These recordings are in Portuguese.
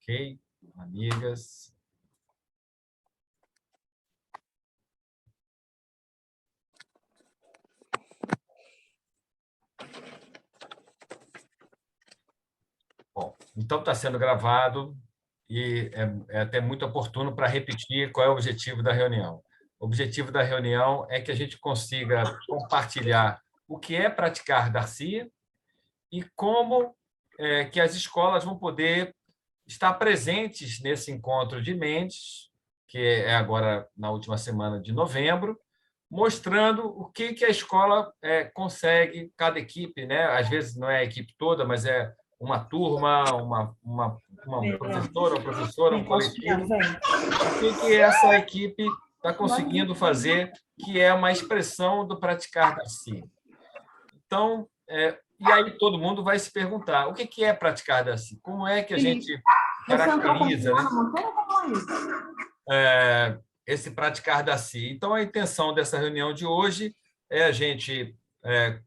Ok, amigas. Bom, então está sendo gravado e é até muito oportuno para repetir qual é o objetivo da reunião. O objetivo da reunião é que a gente consiga compartilhar o que é praticar Darcy e como que as escolas vão poder estar presentes nesse encontro de mentes, que é agora na última semana de novembro, mostrando o que a escola consegue, cada equipe, né? Às vezes não é a equipe toda, mas é uma turma, uma professora, um coletivo. O que essa equipe está conseguindo fazer, que é uma expressão do praticar Darcy. Então, e aí todo mundo vai se perguntar, o que é praticar Darcy? Como é que a gente caracteriza, né, esse praticar Darcy? Então, a intenção dessa reunião de hoje é a gente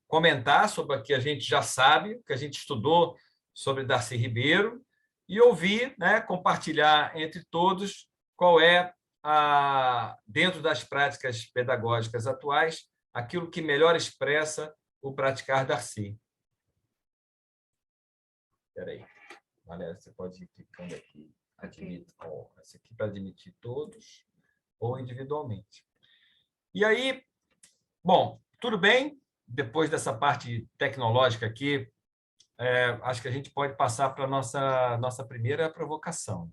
comentar sobre o que a gente já sabe, o que a gente estudou sobre Darcy Ribeiro, e ouvir, né, compartilhar entre todos qual é, dentro das práticas pedagógicas atuais, aquilo que melhor expressa o praticar Darcy. Espera aí. Valéria, você pode ir clicando aqui. Admito. Esse aqui para admitir todos ou individualmente. E aí, bom, tudo bem? Depois dessa parte tecnológica aqui, acho que a gente pode passar para a nossa primeira provocação.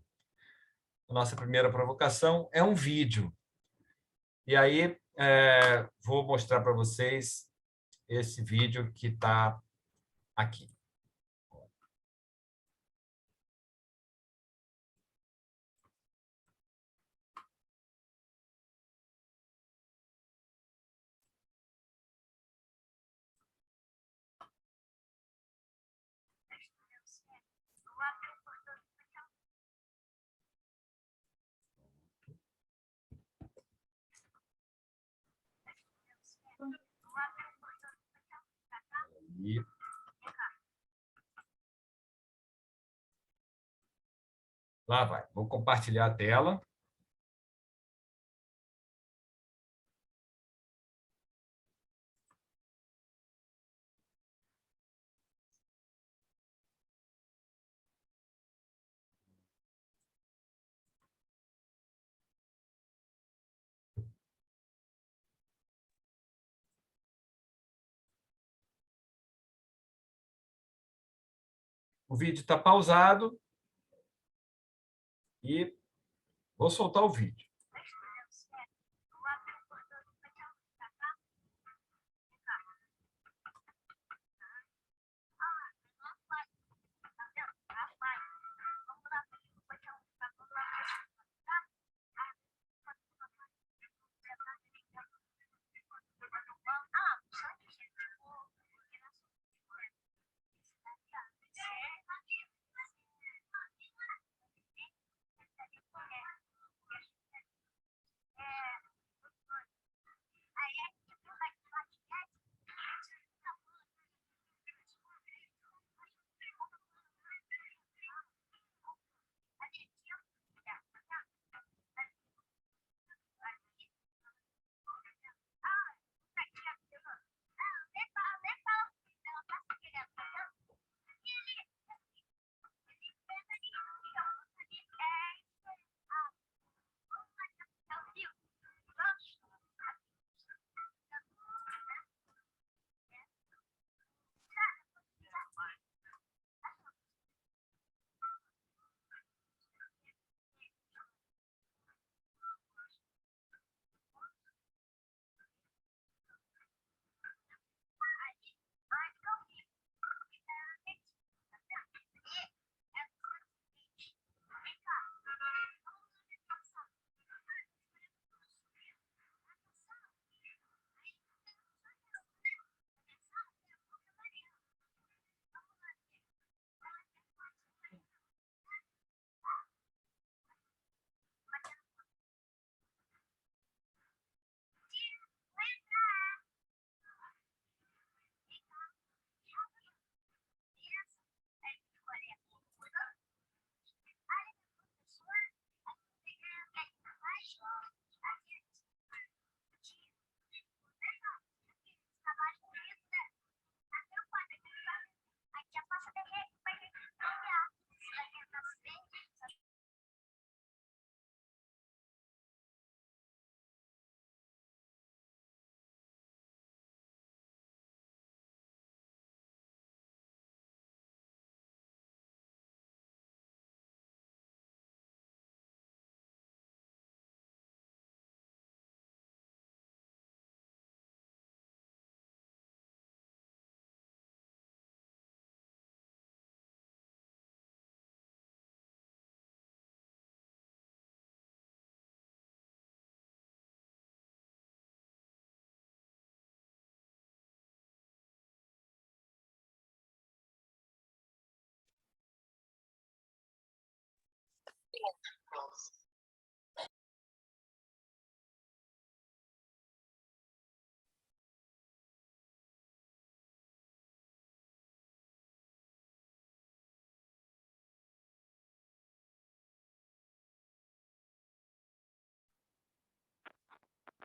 A nossa primeira provocação é um vídeo. E aí, vou mostrar para vocês esse vídeo que está aqui. E lá vai. Vou compartilhar a tela. O vídeo está pausado e vou soltar o vídeo.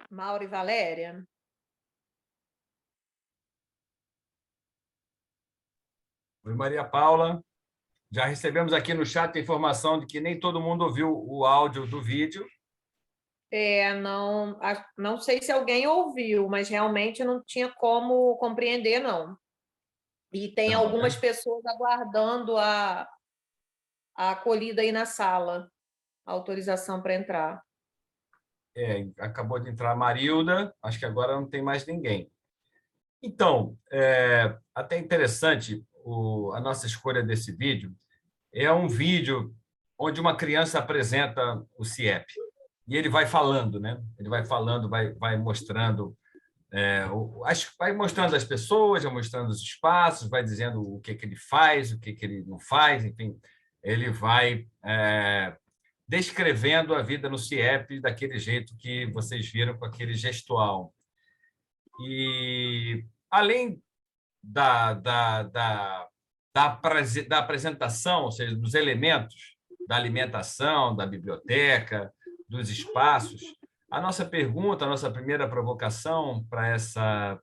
Mauro e Valéria? Oi, Maria Paula. Já recebemos aqui no chat a informação de que nem todo mundo ouviu o áudio do vídeo. Não sei se alguém ouviu, mas realmente não tinha como compreender, não. E tem Não, algumas né? pessoas aguardando a acolhida aí na sala, a autorização para entrar. Acabou de entrar a Marilda, acho que agora não tem mais ninguém. Então, até interessante a nossa escolha desse vídeo. É um vídeo onde uma criança apresenta o CIEP. E ele vai falando, né? Ele vai falando, vai mostrando, vai mostrando as pessoas, vai mostrando os espaços, vai dizendo o que ele faz, o que ele não faz, enfim. Ele vai descrevendo a vida no CIEP daquele jeito que vocês viram, com aquele gestual. E, além da apresentação, ou seja, dos elementos da alimentação, da biblioteca, dos espaços, a nossa pergunta, a nossa primeira provocação para essa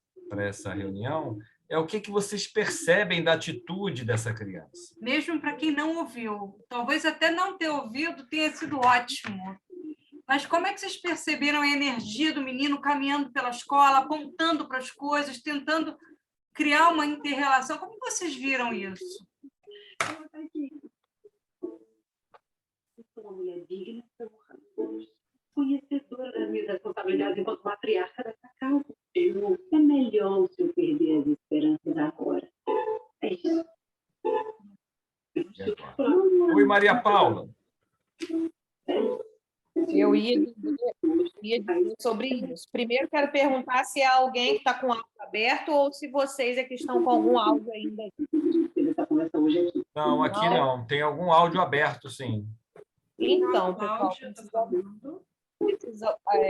reunião é o que vocês percebem da atitude dessa criança. Mesmo para quem não ouviu. Talvez até não ter ouvido tenha sido ótimo. Mas como é que vocês perceberam a energia do menino caminhando pela escola, apontando para as coisas, tentando criar uma inter-relação? Como vocês viram isso? Uma mulher digna, conhecedora das minhas responsabilidades enquanto matriarca dessa casa. É melhor o senhor perder as esperanças agora. É isso. Oi, Maria Paula. Eu ia dizer sobre isso. Primeiro, quero perguntar se há alguém que está com o áudio aberto ou se vocês é que estão com algum áudio ainda. Não, aqui não. Tem algum áudio aberto, sim. Então, pessoal,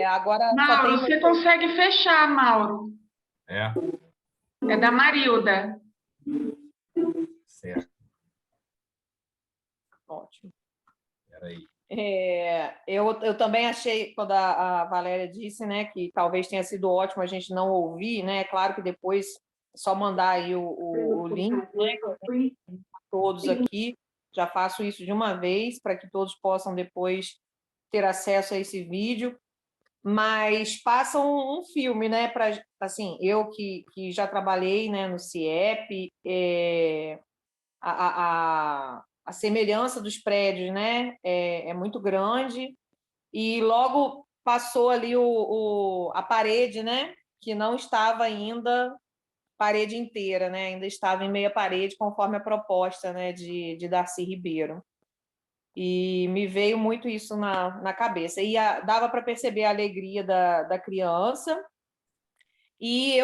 agora Mauro, você consegue fechar, Mauro? É da Marilda. Certo. Ótimo. Peraí. Eu também achei, quando a Valéria disse, né, que talvez tenha sido ótimo a gente não ouvir, né? Claro que depois é só mandar aí o link, né, todos aqui. Já faço isso de uma vez para que todos possam depois ter acesso a esse vídeo. Mas passa um filme, né? Assim, eu que já trabalhei, né, no CIEP, a semelhança dos prédios, né, é muito grande, e logo passou ali a parede, né, que não estava ainda parede inteira, né, ainda estava em meia parede, conforme a proposta, né, de Darcy Ribeiro. E me veio muito isso na cabeça. E dava para perceber a alegria da criança, e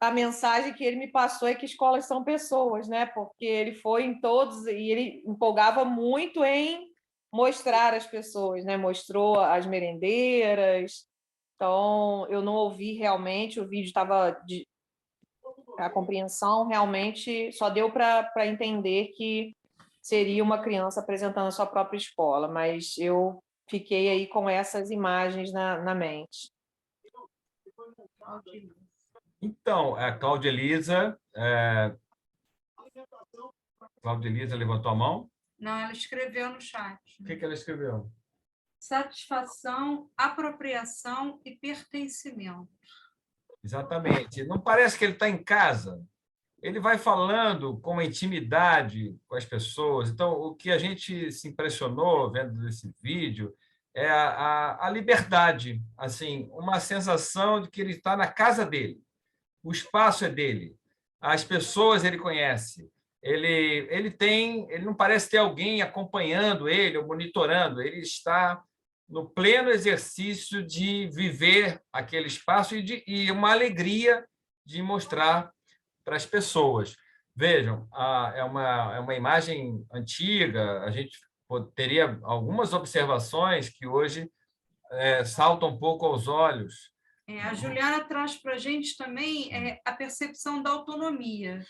a mensagem que ele me passou é que escolas são pessoas, né? Porque ele foi em todos e ele empolgava muito em mostrar as pessoas, né? Mostrou as merendeiras. Então, eu não ouvi realmente, o vídeo estava a compreensão realmente só deu para entender que seria uma criança apresentando a sua própria escola, mas eu fiquei aí com essas imagens na mente. Então, a Cláudia Elisa levantou a mão? Não, ela escreveu no chat. O que ela escreveu? Satisfação, apropriação e pertencimento. Exatamente. Não parece que ele está em casa? Ele vai falando com uma intimidade com as pessoas. Então, o que a gente se impressionou vendo esse vídeo é a liberdade, assim, uma sensação de que ele está na casa dele. O espaço é dele, as pessoas ele conhece, ele não parece ter alguém acompanhando ele ou monitorando, ele está no pleno exercício de viver aquele espaço e uma alegria de mostrar para as pessoas. Vejam, é uma imagem antiga, a gente teria algumas observações que hoje saltam um pouco aos olhos. A Juliana traz para a gente também a percepção da autonomia.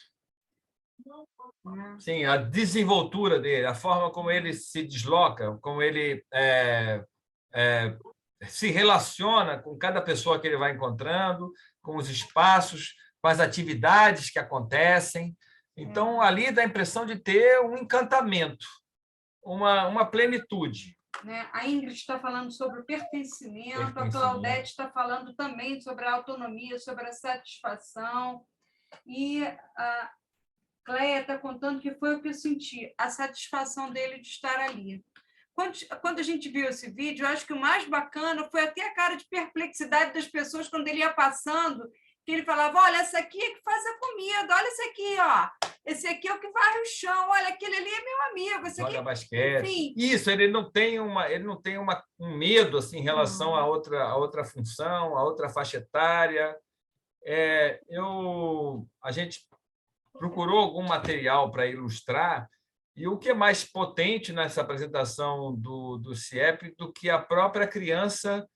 Sim, a desenvoltura dele, a forma como ele se desloca, como ele se relaciona com cada pessoa que ele vai encontrando, com os espaços, com as atividades que acontecem. Então, ali dá a impressão de ter um encantamento, uma plenitude. A Ingrid está falando sobre o pertencimento, a Claudete está falando também sobre a autonomia, sobre a satisfação, e a Cleia está contando que foi o que eu senti, a satisfação dele de estar ali. Quando a gente viu esse vídeo, eu acho que o mais bacana foi até a cara de perplexidade das pessoas quando ele ia passando, que ele falava, olha, essa aqui é que faz a comida, olha esse aqui, ó. Esse aqui é o que varre o chão, olha, aquele ali é meu amigo. Esse joga aqui... basquete. Enfim. Isso, ele não tem um medo assim, em relação a outra função, a outra faixa etária. A gente procurou algum material para ilustrar, e o que é mais potente nessa apresentação do CIEP do que a própria criança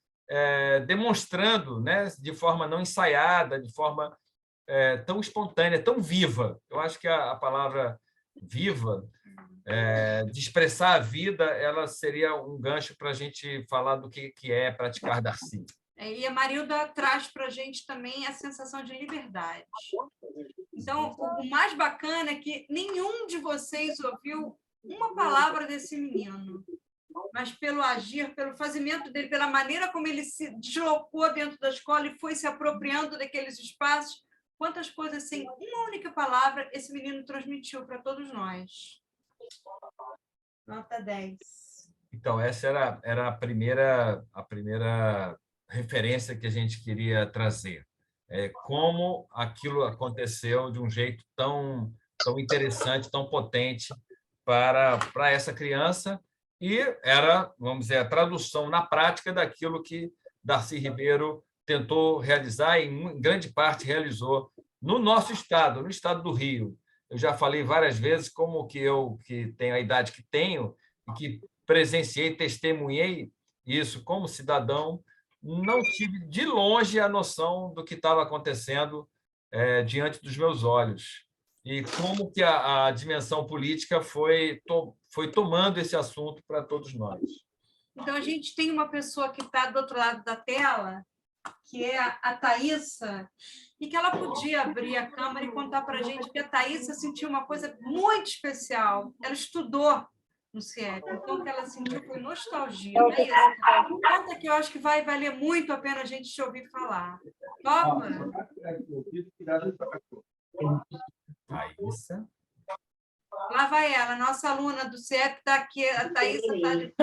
demonstrando, né, de forma não ensaiada, de forma tão espontânea, tão viva. Eu acho que a palavra viva, de expressar a vida, ela seria um gancho para a gente falar do que é praticar Darcy. E a Marilda traz para a gente também a sensação de liberdade. Então, o mais bacana é que nenhum de vocês ouviu uma palavra desse menino, mas pelo agir, pelo fazimento dele, pela maneira como ele se deslocou dentro da escola e foi se apropriando daqueles espaços, quantas coisas, sem uma única palavra, esse menino transmitiu para todos nós. Nota 10. Então, essa era a primeira referência que a gente queria trazer. Como aquilo aconteceu de um jeito tão interessante, tão potente para essa criança, e era, vamos dizer, a tradução na prática daquilo que Darcy Ribeiro tentou realizar e, em grande parte, realizou no nosso estado, no estado do Rio. Eu já falei várias vezes como que eu, que tenho a idade que tenho, e que presenciei, testemunhei isso como cidadão, não tive de longe a noção do que estava acontecendo diante dos meus olhos. E como que a dimensão política foi tomando esse assunto para todos nós. Então, a gente tem uma pessoa que está do outro lado da tela, que é a Thaísa, e que ela podia abrir a câmera e contar para a gente que a Thaísa sentiu uma coisa muito especial. Ela estudou no CIEP, então o que ela sentiu foi nostalgia. Thaísa, conta que eu acho que vai valer muito a pena a gente te ouvir falar. Topa? Thaísa. Lá vai ela, nossa aluna do CIEP está aqui, a Thaísa está ali.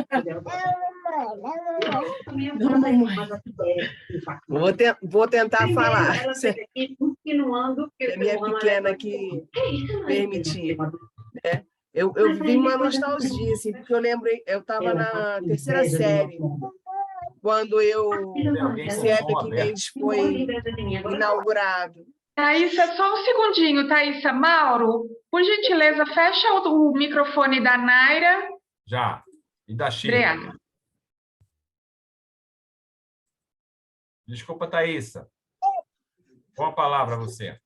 Vou tentar falar. Continuando, é minha pequena que permitir. Eu vivi uma nostalgia, assim, porque eu lembro, eu estava na terceira série, quando o CIEP aqui em Mendes foi inaugurado. Thaísa, só um segundinho, Thaísa. Mauro, por gentileza, fecha o microfone da Naira. Já. E da Sheila. Obrigada. Desculpa, Thaísa. Com a palavra a você.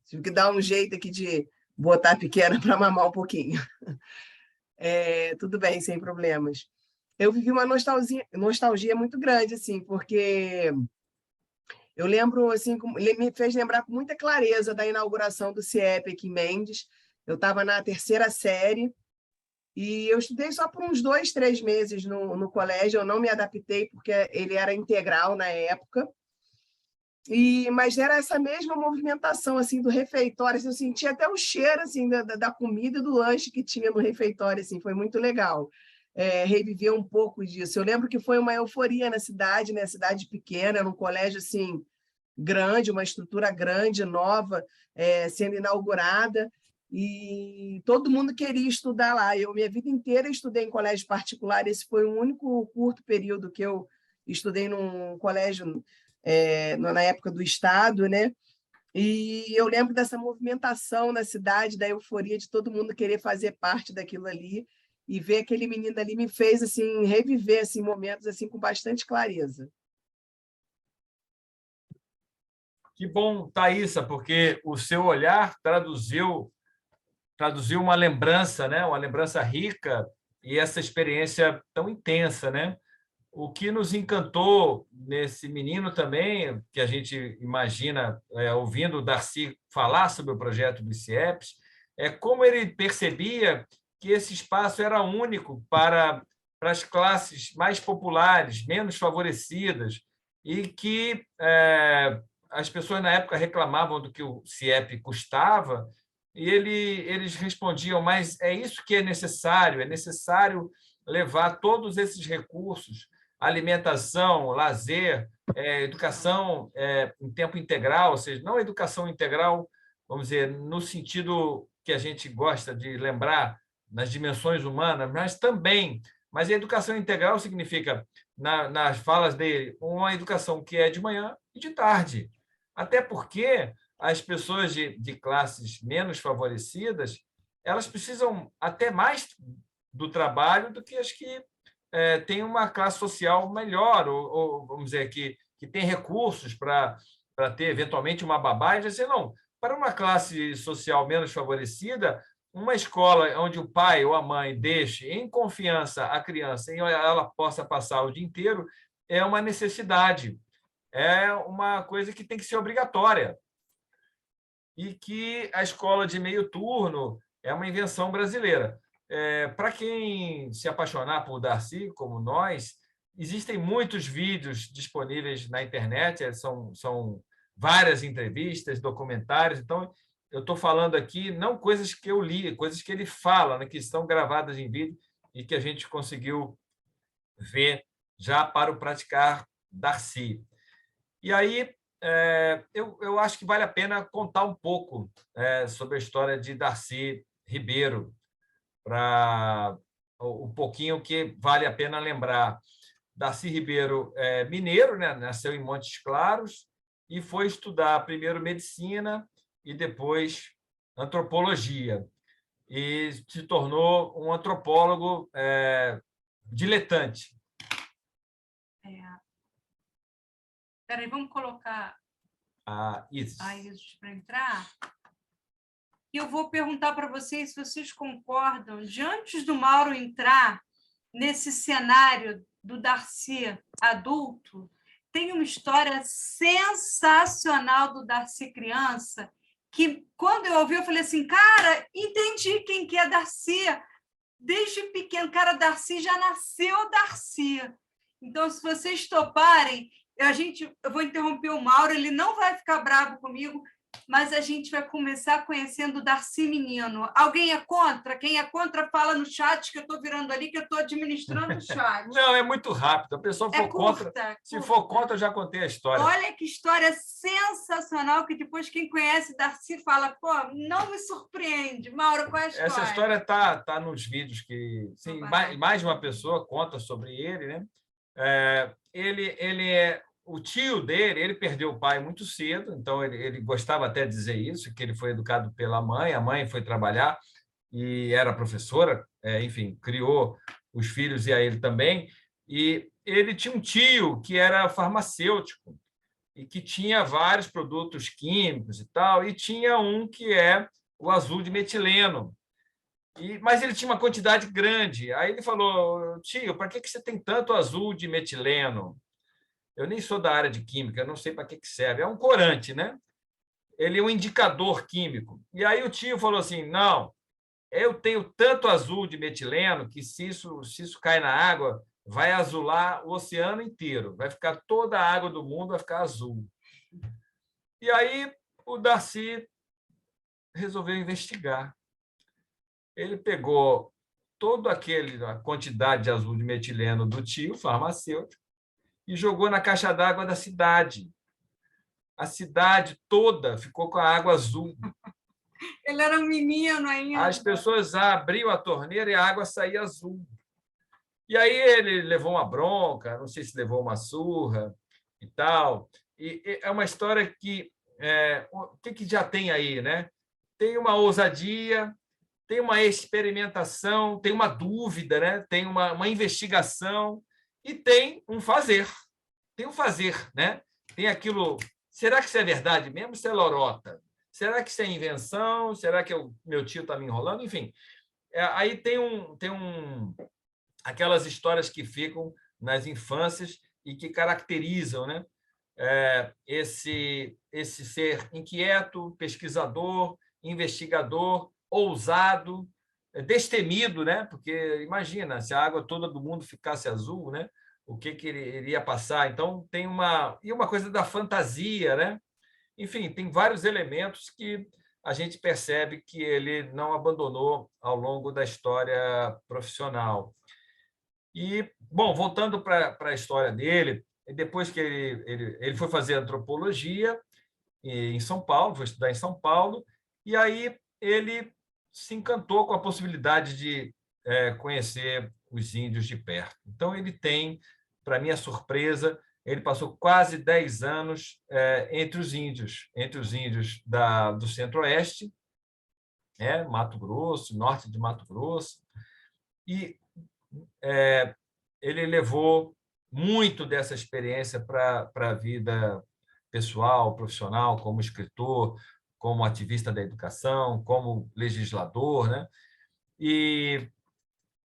Tive que dar um jeito aqui de botar a pequena para mamar um pouquinho. Tudo bem, sem problemas. Eu vivi uma nostalgia muito grande, assim, porque eu lembro, assim, me fez lembrar com muita clareza da inauguração do CIEP aqui em Mendes. Eu estava na terceira série e eu estudei só por uns 2, 3 meses no colégio. Eu não me adaptei porque ele era integral na época. Mas era essa mesma movimentação assim do refeitório. Assim, eu sentia até o cheiro assim da comida e do lanche que tinha no refeitório. Assim, foi muito legal. Reviver um pouco disso. Eu lembro que foi uma euforia na cidade, né? Cidade pequena, num colégio assim grande, uma estrutura grande, nova, sendo inaugurada, e todo mundo queria estudar lá. Eu minha vida inteira estudei em colégio particular. Esse foi o único curto período que eu estudei num colégio na época do Estado, né? E eu lembro dessa movimentação na cidade, da euforia de todo mundo querer fazer parte daquilo ali, e ver aquele menino ali me fez assim reviver assim momentos assim com bastante clareza. Que bom, Thaísa, porque o seu olhar traduziu uma lembrança, né? Uma lembrança rica e essa experiência tão intensa, né? O que nos encantou nesse menino também, que a gente imagina, ouvindo o Darcy falar sobre o projeto do CIEPS, é como ele percebia que esse espaço era único para as classes mais populares, menos favorecidas, e que as pessoas na época reclamavam do que o CIEP custava, e eles respondiam, mas é isso que é necessário levar todos esses recursos, alimentação, lazer, educação em tempo integral, ou seja, não educação integral, vamos dizer, no sentido que a gente gosta de lembrar, nas dimensões humanas, mas a educação integral significa, nas falas dele, uma educação que é de manhã e de tarde. Até porque as pessoas de classes menos favorecidas, elas precisam até mais do trabalho do que as que têm uma classe social melhor, ou vamos dizer, que tem recursos para ter, eventualmente, uma babá, e dizer, não, para uma classe social menos favorecida, uma escola onde o pai ou a mãe deixe em confiança a criança e ela possa passar o dia inteiro é uma necessidade, é uma coisa que tem que ser obrigatória. E que a escola de meio turno é uma invenção brasileira. Para quem se apaixonar por Darcy, como nós, existem muitos vídeos disponíveis na internet, são várias entrevistas, documentários. Então, eu estou falando aqui não coisas que eu li, coisas que ele fala, né, que estão gravadas em vídeo e que a gente conseguiu ver já para o Praticar Darcy. E aí, eu acho que vale a pena contar um pouco sobre a história de Darcy Ribeiro, para um pouquinho que vale a pena lembrar. Darcy Ribeiro é mineiro, né? Nasceu em Montes Claros e foi estudar primeiro medicina e depois antropologia. E se tornou um antropólogo diletante. Espera aí, vamos colocar a Isis para entrar. E eu vou perguntar para vocês se vocês concordam, de antes do Mauro entrar nesse cenário do Darcy adulto, tem uma história sensacional do Darcy criança, que quando eu ouvi, eu falei assim, cara, entendi quem que é Darcy. Desde pequeno, cara, Darcy já nasceu Darcy. Então, se vocês toparem, eu vou interromper o Mauro, ele não vai ficar bravo comigo, mas a gente vai começar conhecendo o Darcy menino. Alguém é contra? Quem é contra, fala no chat, que eu estou virando ali, que eu estou administrando o chat. Não, é muito rápido. A pessoa for contra. Se for contra, eu já contei a história. Olha que história sensacional, que depois quem conhece Darcy fala, pô, não me surpreende. Mauro, qual é a história? Essa história está nos vídeos que sim, mais de uma pessoa conta sobre ele, né? Ele é o tio dele, ele perdeu o pai muito cedo, então ele gostava até de dizer isso, que ele foi educado pela mãe, a mãe foi trabalhar e era professora, enfim, criou os filhos e a ele também, e ele tinha um tio que era farmacêutico e que tinha vários produtos químicos e tal, e tinha um que é o azul de metileno, mas ele tinha uma quantidade grande. Aí ele falou, tio, para que você tem tanto azul de metileno? Eu nem sou da área de química, eu não sei para que serve. É um corante, né? Ele é um indicador químico. E aí o tio falou assim, não, eu tenho tanto azul de metileno que se isso cai na água, vai azular o oceano inteiro. Vai ficar toda a água do mundo, vai ficar azul. E aí o Darcy resolveu investigar. Ele pegou toda a quantidade de azul de metileno do tio, farmacêutico, e jogou na caixa d'água da cidade. A cidade toda ficou com a água azul. Ele era um menino ainda. As pessoas abriam a torneira e a água saía azul. E aí ele levou uma bronca, não sei se levou uma surra e tal. E é uma história que o que já tem aí, né? Tem uma ousadia, tem uma experimentação, tem uma dúvida, né? Tem uma investigação e tem um fazer. Tem um fazer, né? Tem aquilo. Será que isso é verdade mesmo? Isso é lorota? Será que isso é invenção? Será que meu tio está me enrolando? Enfim, aí tem aquelas histórias que ficam nas infâncias e que caracterizam, né? Esse ser inquieto, pesquisador, investigador, ousado, destemido, né? Porque imagina, se a água toda do mundo ficasse azul, né? O que ele iria passar? Então tem uma coisa da fantasia, né? Enfim, tem vários elementos que a gente percebe que ele não abandonou ao longo da história profissional. E, bom, voltando para a história dele, depois que ele foi fazer antropologia em São Paulo, foi estudar em São Paulo, e aí ele se encantou com a possibilidade de conhecer os índios de perto. Então, ele tem, para minha surpresa, ele passou quase 10 anos entre os índios do Centro-Oeste, Mato Grosso, norte de Mato Grosso, e ele levou muito dessa experiência para a vida pessoal, profissional, como escritor, como ativista da educação, como legislador, né? E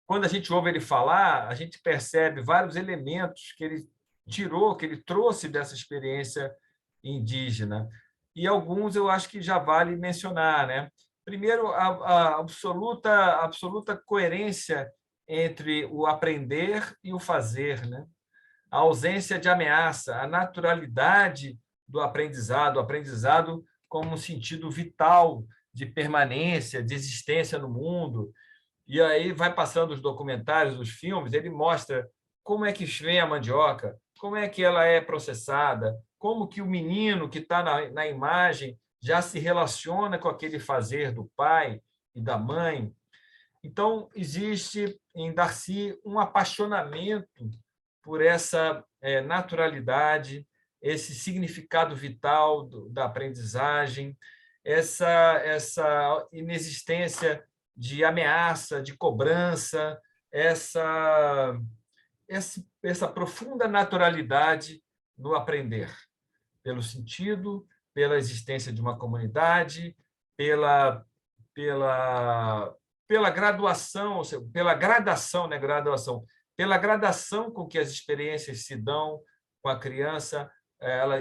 quando a gente ouve ele falar, a gente percebe vários elementos que ele tirou, que ele trouxe dessa experiência indígena. E alguns eu acho que já vale mencionar, né? Primeiro, a absoluta coerência entre o aprender e o fazer, né? A ausência de ameaça, a naturalidade do aprendizado, o aprendizado como um sentido vital de permanência, de existência no mundo. E aí vai passando os documentários, os filmes, ele mostra como é que vem a mandioca, como é que ela é processada, como que o menino que está na imagem já se relaciona com aquele fazer do pai e da mãe. Então, existe em Darcy um apaixonamento por essa naturalidade, esse significado vital da aprendizagem, essa inexistência de ameaça, de cobrança, essa profunda naturalidade no aprender, pelo sentido, pela existência de uma comunidade, pela graduação, ou seja, pela gradação, né? Graduação, pela gradação com que as experiências se dão com a criança.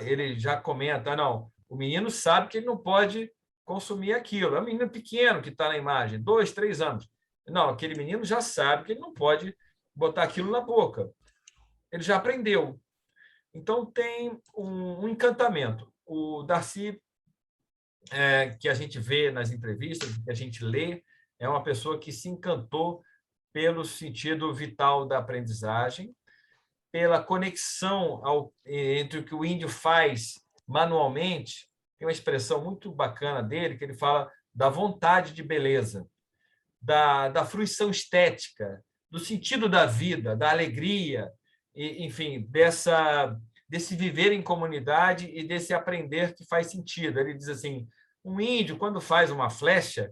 Ele já comenta, não, o menino sabe que ele não pode consumir aquilo. É um menino pequeno que está na imagem, 2, 3 anos. Não, aquele menino já sabe que ele não pode botar aquilo na boca. Ele já aprendeu. Então, tem um encantamento. O Darcy, que a gente vê nas entrevistas, que a gente lê, é uma pessoa que se encantou pelo sentido vital da aprendizagem, pela conexão entre o que o índio faz manualmente. Tem uma expressão muito bacana dele, que ele fala da vontade de beleza, da fruição estética, do sentido da vida, da alegria, e, enfim, desse viver em comunidade e desse aprender que faz sentido. Ele diz assim, um índio, quando faz uma flecha,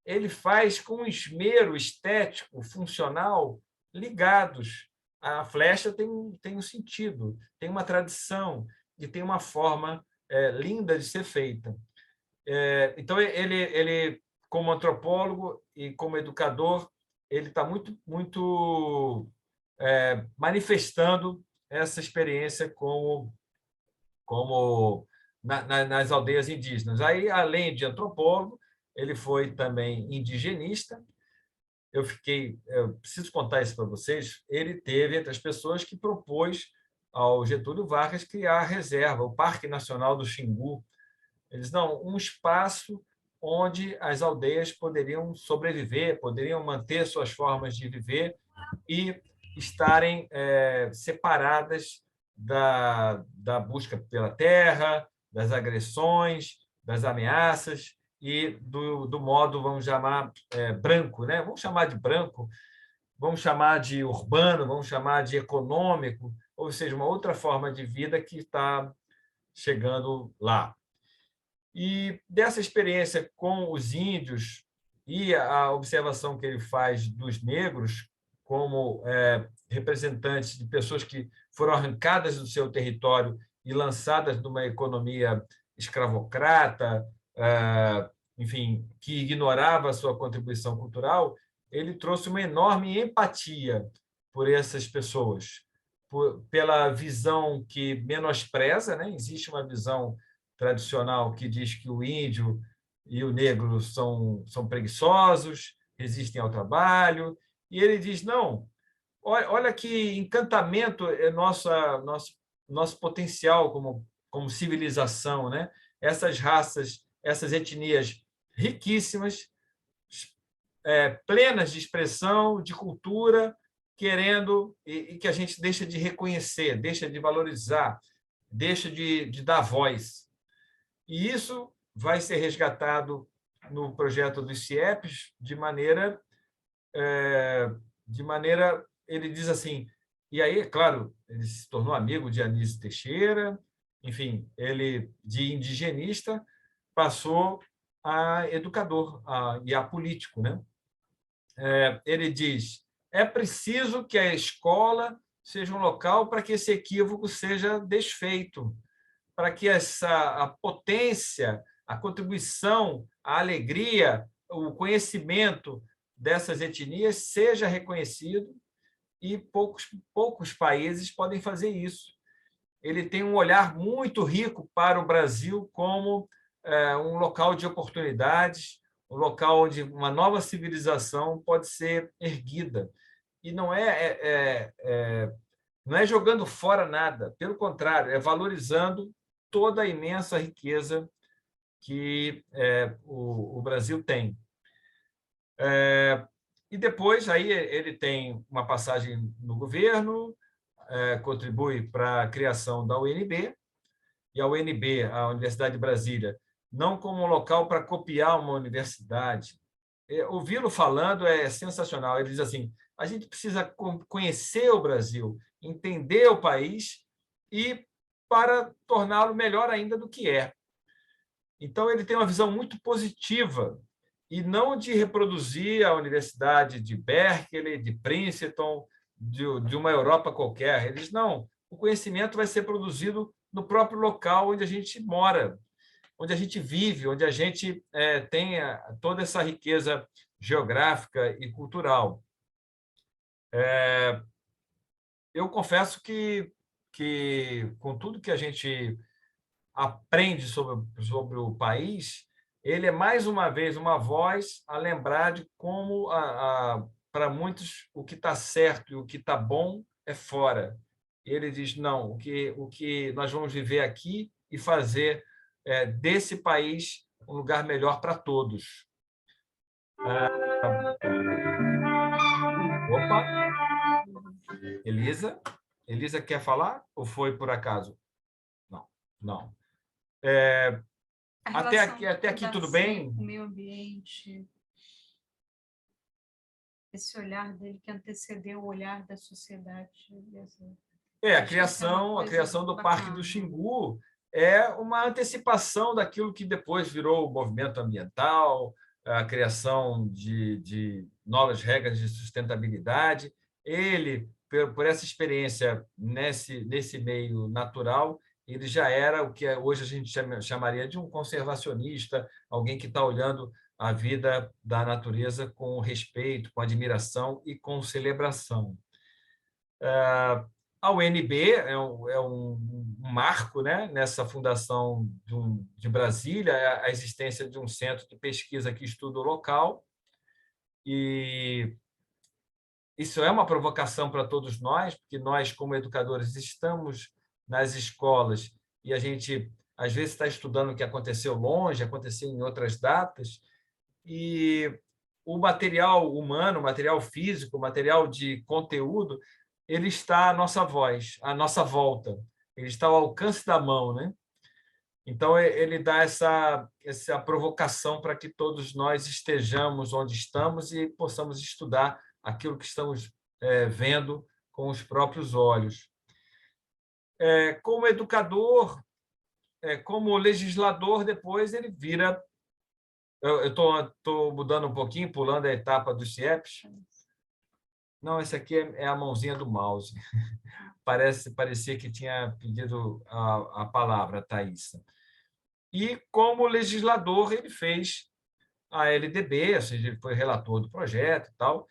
ele faz com esmero estético, funcional, ligados. A flecha tem um sentido, tem uma tradição e tem uma forma linda de ser feita. Então, ele, como antropólogo e como educador, ele está muito manifestando essa experiência nas aldeias indígenas. Aí, além de antropólogo, ele foi também indigenista. Eu preciso contar isso para vocês, ele teve entre as pessoas que propôs ao Getúlio Vargas criar a reserva, o Parque Nacional do Xingu. Eles não, um espaço onde as aldeias poderiam sobreviver, poderiam manter suas formas de viver e estarem separadas da busca pela terra, das agressões, das ameaças e do modo, vamos chamar, branco, né? Vamos chamar de branco, vamos chamar de urbano, vamos chamar de econômico, ou seja, uma outra forma de vida que está chegando lá. E dessa experiência com os índios e a observação que ele faz dos negros como representantes de pessoas que foram arrancadas do seu território e lançadas numa economia escravocrata, enfim, que ignorava a sua contribuição cultural, ele trouxe uma enorme empatia por essas pessoas, pela visão que menospreza, né? Existe uma visão tradicional que diz que o índio e o negro são preguiçosos, resistem ao trabalho, e ele diz, não, olha que encantamento é nosso potencial como civilização, né? Essas raças, essas etnias riquíssimas, plenas de expressão, de cultura, querendo, e que a gente deixa de reconhecer, deixa de valorizar, deixa de dar voz. E isso vai ser resgatado no projeto dos CIEPs de maneira, ele diz assim, e aí, claro, ele se tornou amigo de Anísio Teixeira, enfim, ele, de indigenista, passou a educador e a político, né? Ele diz, é preciso que a escola seja um local para que esse equívoco seja desfeito, para que a potência, a contribuição, a alegria, o conhecimento dessas etnias seja reconhecido, e poucos países podem fazer isso. Ele tem um olhar muito rico para o Brasil como um local de oportunidades, um local onde uma nova civilização pode ser erguida. E não é jogando fora nada, pelo contrário, é valorizando toda a imensa riqueza que o Brasil tem. E depois aí ele tem uma passagem no governo, contribui para a criação da UNB, e a UNB, a Universidade de Brasília, não como um local para copiar uma universidade. Ouvi-lo falando é sensacional. Ele diz assim, a gente precisa conhecer o Brasil, entender o país e para torná-lo melhor ainda do que é. Então, ele tem uma visão muito positiva e não de reproduzir a Universidade de Berkeley, de Princeton, de uma Europa qualquer. Ele diz, não, o conhecimento vai ser produzido no próprio local onde a gente mora, onde a gente vive, onde a gente tem toda essa riqueza geográfica e cultural. Eu confesso que com tudo que a gente aprende sobre o país, ele é, mais uma vez, uma voz a lembrar de como, para muitos, o que está certo e o que está bom é fora. Ele diz, não, o que nós vamos viver aqui e fazer desse país um lugar melhor para todos. Opa! Elisa quer falar ou foi por acaso? Não. Até aqui tudo bem? O meio ambiente, esse olhar dele que antecedeu o olhar da sociedade. A criação do Parque do Xingu é uma antecipação daquilo que depois virou o movimento ambiental, a criação de novas regras de sustentabilidade. Ele, por essa experiência nesse meio natural, ele já era o que hoje a gente chamaria de um conservacionista, alguém que está olhando a vida da natureza com respeito, com admiração e com celebração. A UNB é um marco, né, nessa fundação de Brasília, a existência de um centro de pesquisa que estuda o local, e isso é uma provocação para todos nós, porque nós, como educadores, estamos nas escolas e a gente, às vezes, está estudando o que aconteceu longe, aconteceu em outras datas, e o material humano, o material físico, o material de conteúdo, ele está à nossa voz, à nossa volta, ele está ao alcance da mão, né? Então, ele dá essa provocação para que todos nós estejamos onde estamos e possamos estudar aquilo que estamos vendo com os próprios olhos. Como educador, como legislador, depois ele vira... Eu estou mudando um pouquinho, pulando a etapa dos CIEPs. Não, esse aqui é a mãozinha do mouse. Parecia que tinha pedido a palavra, Thaísa. E, como legislador, ele fez a LDB, ou seja, ele foi relator do projeto e tal,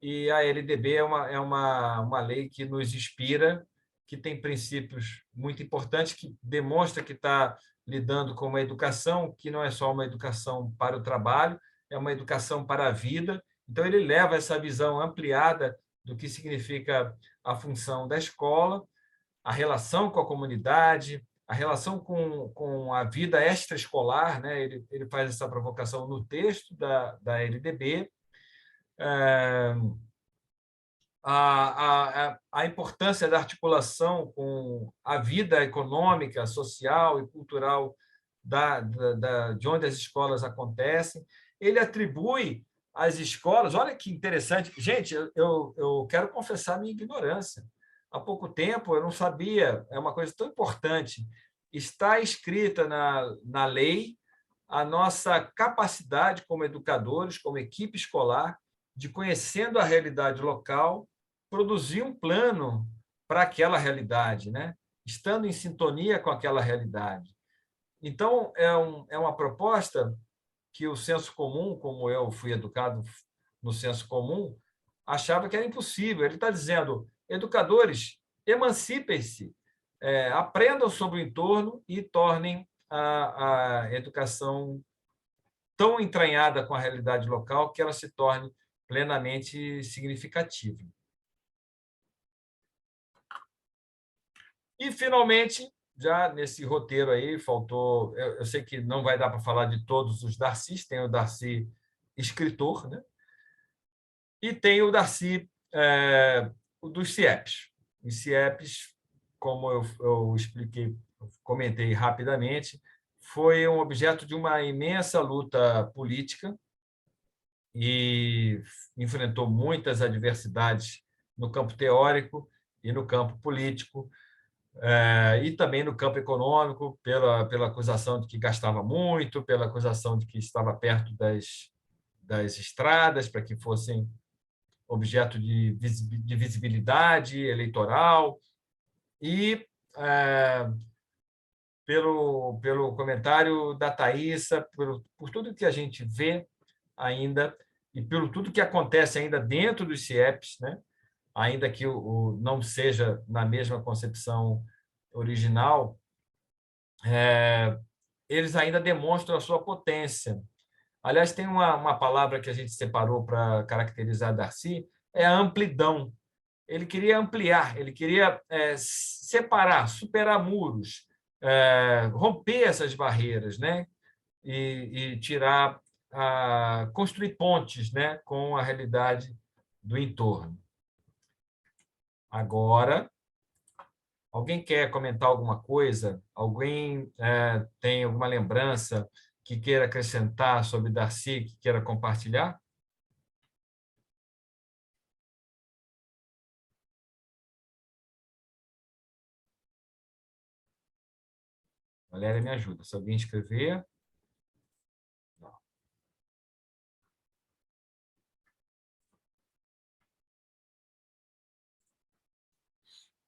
e a LDB é uma lei que nos inspira, que tem princípios muito importantes, que demonstra que está lidando com uma educação que não é só uma educação para o trabalho, é uma educação para a vida. Então, ele leva essa visão ampliada do que significa a função da escola, a relação com a comunidade, a relação com a vida extraescolar, né? Ele faz essa provocação no texto da LDB, a importância da articulação com a vida econômica, social e cultural de onde as escolas acontecem. Ele atribui às escolas... Olha que interessante. Gente, eu quero confessar minha ignorância. Há pouco tempo eu não sabia, é uma coisa tão importante. Está escrita na lei a nossa capacidade como educadores, como equipe escolar, de, conhecendo a realidade local, produzir um plano para aquela realidade, né? Estando em sintonia com aquela realidade. Então, é uma proposta que o senso comum, como eu fui educado no senso comum, achava que era impossível. Ele está dizendo, educadores, emancipem-se, aprendam sobre o entorno e tornem a educação tão entranhada com a realidade local que ela se torne plenamente significativa. E, finalmente, já nesse roteiro aí, faltou... Eu sei que não vai dar para falar de todos os Darcys, tem o Darcy escritor, né? E tem o Darcy dos CIEPs. Os CIEPs, como eu expliquei, comentei rapidamente, foi um objeto de uma imensa luta política e enfrentou muitas adversidades no campo teórico e no campo político, e também no campo econômico, pela acusação de que gastava muito, pela acusação de que estava perto das estradas, para que fossem objeto de visibilidade eleitoral, e pelo comentário da Thaísa, por tudo que a gente vê ainda, e pelo tudo que acontece ainda dentro dos CIEPs, né? Ainda que não seja na mesma concepção original, eles ainda demonstram a sua potência. Aliás, tem uma palavra que a gente separou para caracterizar Darcy, é a amplidão. Ele queria ampliar, ele queria separar, superar muros, romper essas barreiras, né? E tirar, construir pontes, né? Com a realidade do entorno. Agora, alguém quer comentar alguma coisa? Alguém tem alguma lembrança que queira acrescentar sobre Darcy, que queira compartilhar? Valéria, me ajuda. Se alguém escrever... Não.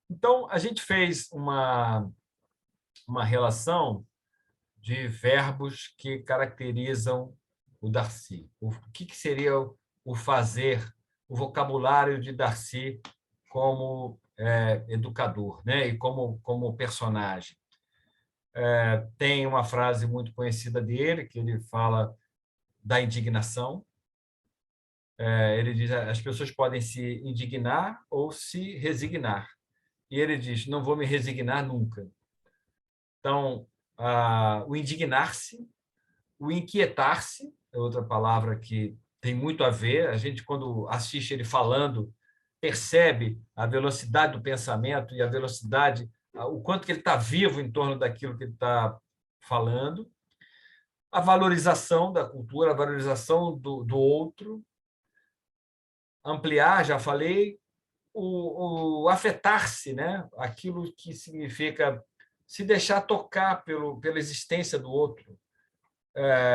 Então, a gente fez uma relação de verbos que caracterizam o Darcy. O que seria o fazer, o vocabulário de Darcy como educador, né? E como personagem. Tem uma frase muito conhecida dele, que ele fala da indignação. Ele diz, as pessoas podem se indignar ou se resignar. E ele diz, não vou me resignar nunca. Então, o indignar-se, o inquietar-se, é outra palavra que tem muito a ver. A gente, quando assiste ele falando, percebe a velocidade do pensamento e a velocidade, o quanto que ele está vivo em torno daquilo que ele está falando. A valorização da cultura, a valorização do outro. Ampliar, já falei. O afetar-se, né? Aquilo que significa se deixar tocar pela existência do outro.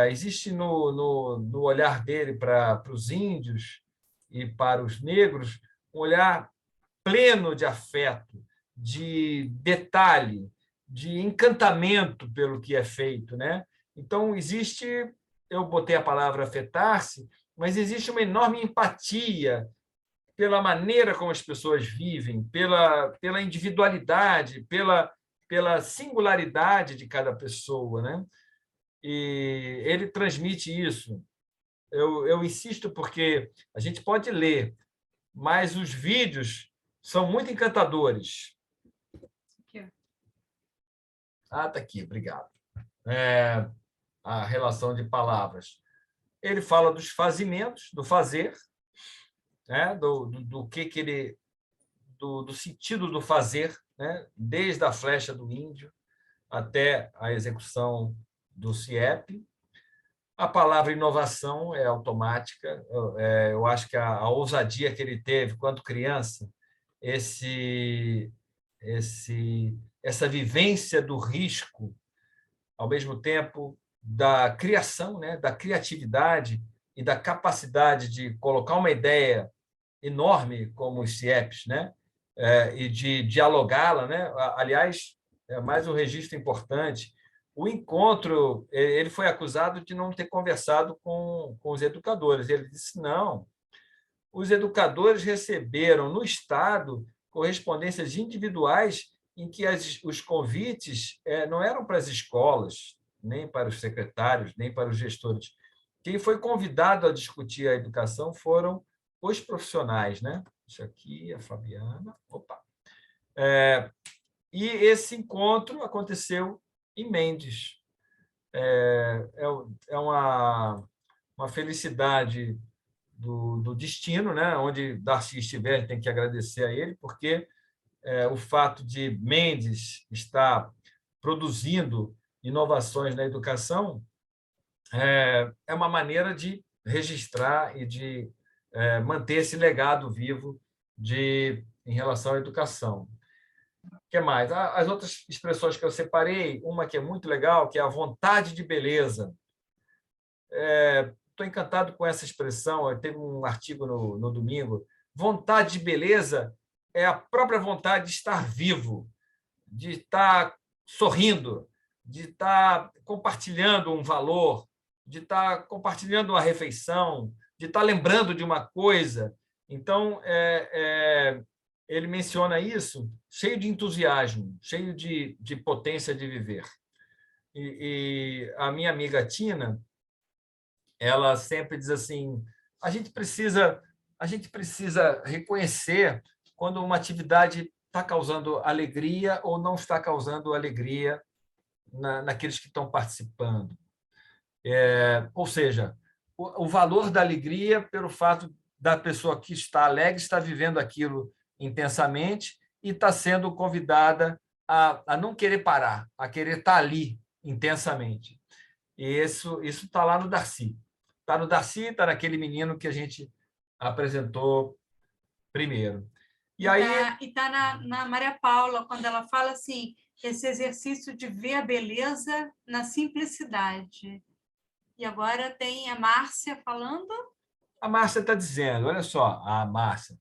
Existe no olhar dele para os índios e para os negros um olhar pleno de afeto, de detalhe, de encantamento pelo que é feito, né? Então, eu botei a palavra afetar-se, mas existe uma enorme empatia pela maneira como as pessoas vivem, pela individualidade, pela singularidade de cada pessoa, né? E ele transmite isso. Eu insisto porque a gente pode ler, mas os vídeos são muito encantadores. Aqui. Está aqui, obrigado. A relação de palavras. Ele fala dos fazimentos, do fazer, né? do que ele, do sentido do fazer, né? Desde a flecha do índio até a execução do CIEP. A palavra inovação é automática. Eu acho que a ousadia que ele teve quando criança, essa vivência do risco, ao mesmo tempo da criação, né, da criatividade e da capacidade de colocar uma ideia enorme como os CIEPs, né, e de dialogá-la, né? Aliás, é mais um registro importante. O encontro, ele foi acusado de não ter conversado com os educadores. Ele disse, não, os educadores receberam no Estado correspondências individuais em que os convites não eram para as escolas, nem para os secretários, nem para os gestores. Quem foi convidado a discutir a educação foram os profissionais, né? Isso aqui, a Fabiana. Opa! E esse encontro aconteceu em Mendes. É uma felicidade do destino, né? Onde Darcy estiver, a gente tem que agradecer a ele, porque o fato de Mendes estar produzindo inovações na educação é uma maneira de registrar e de manter esse legado vivo em relação à educação. O que mais? As outras expressões que eu separei, uma que é muito legal, que é a vontade de beleza. Estou encantado com essa expressão. Teve um artigo no domingo. Vontade de beleza é a própria vontade de estar vivo, de estar sorrindo, de estar compartilhando um valor, de estar compartilhando uma refeição, de estar lembrando de uma coisa. Então, ele menciona isso cheio de entusiasmo, cheio de potência de viver. E a minha amiga Tina, ela sempre diz assim, a gente precisa reconhecer quando uma atividade está causando alegria ou não está causando alegria naqueles que estão participando. Ou seja, o valor da alegria pelo fato da pessoa que está alegre estar vivendo aquilo intensamente e está sendo convidada a não querer parar, a querer estar ali intensamente. E isso está lá no Darcy. Está no Darcy, está naquele menino que a gente apresentou primeiro. E está na Maria Paula, quando ela fala assim, esse exercício de ver a beleza na simplicidade. E agora tem a Márcia falando. A Márcia está dizendo, olha só, Márcia,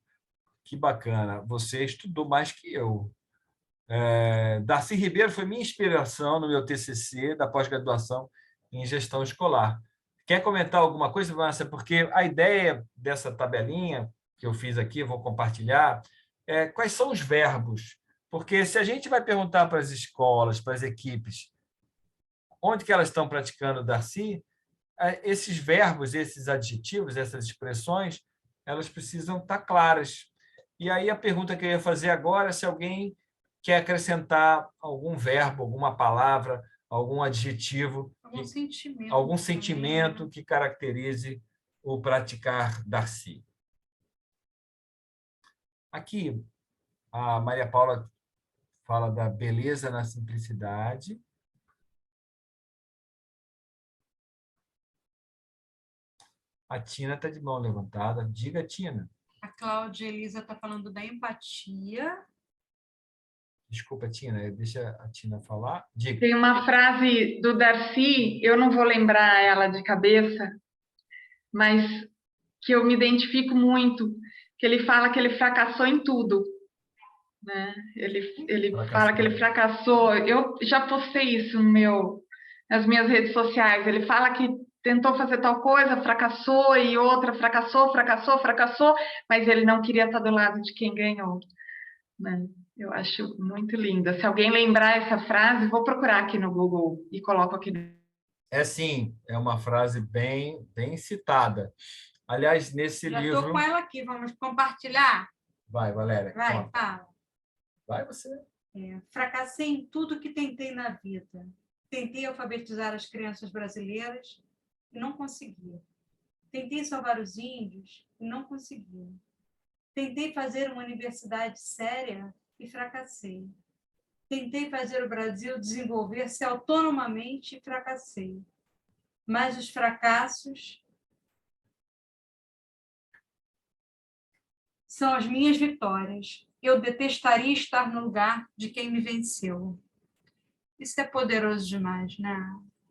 que bacana, você estudou mais que eu. Darcy Ribeiro foi minha inspiração no meu TCC da pós-graduação em gestão escolar. Quer comentar alguma coisa, Márcia? Porque a ideia dessa tabelinha que eu fiz aqui, vou compartilhar, quais são os verbos? Porque se a gente vai perguntar para as escolas, para as equipes, onde que elas estão praticando o Darcy, esses verbos, esses adjetivos, essas expressões, elas precisam estar claras. E aí a pergunta que eu ia fazer agora é se alguém quer acrescentar algum verbo, alguma palavra, algum adjetivo, algum sentimento que caracterize o praticar Darcy. Aqui, a Maria Paula fala da beleza na simplicidade. A Tina está de mão levantada. Diga, Tina. A Cláudia Elisa está falando da empatia. Desculpa, Tina, deixa a Tina falar. Diga. Tem uma frase do Darcy, eu não vou lembrar ela de cabeça, mas que eu me identifico muito, que ele fala que ele fracassou em tudo, né? Ele fala que ele fracassou. Eu já postei isso nas minhas redes sociais. Ele fala que tentou fazer tal coisa, fracassou, e outra, fracassou, mas ele não queria estar do lado de quem ganhou, né? Eu acho muito linda. Se alguém lembrar essa frase, vou procurar aqui no Google e coloco aqui. Sim, é uma frase bem citada. Aliás, nesse livro... Já estou com ela aqui, vamos compartilhar? Vai, Valéria. Vai, fala. Vai você. Fracassei em tudo que tentei na vida. Tentei alfabetizar as crianças brasileiras e não consegui. Tentei salvar os índios e não consegui. Tentei fazer uma universidade séria e fracassei. Tentei fazer o Brasil desenvolver-se autonomamente e fracassei. Mas os fracassos são as minhas vitórias. Eu detestaria estar no lugar de quem me venceu. Isso é poderoso demais, né?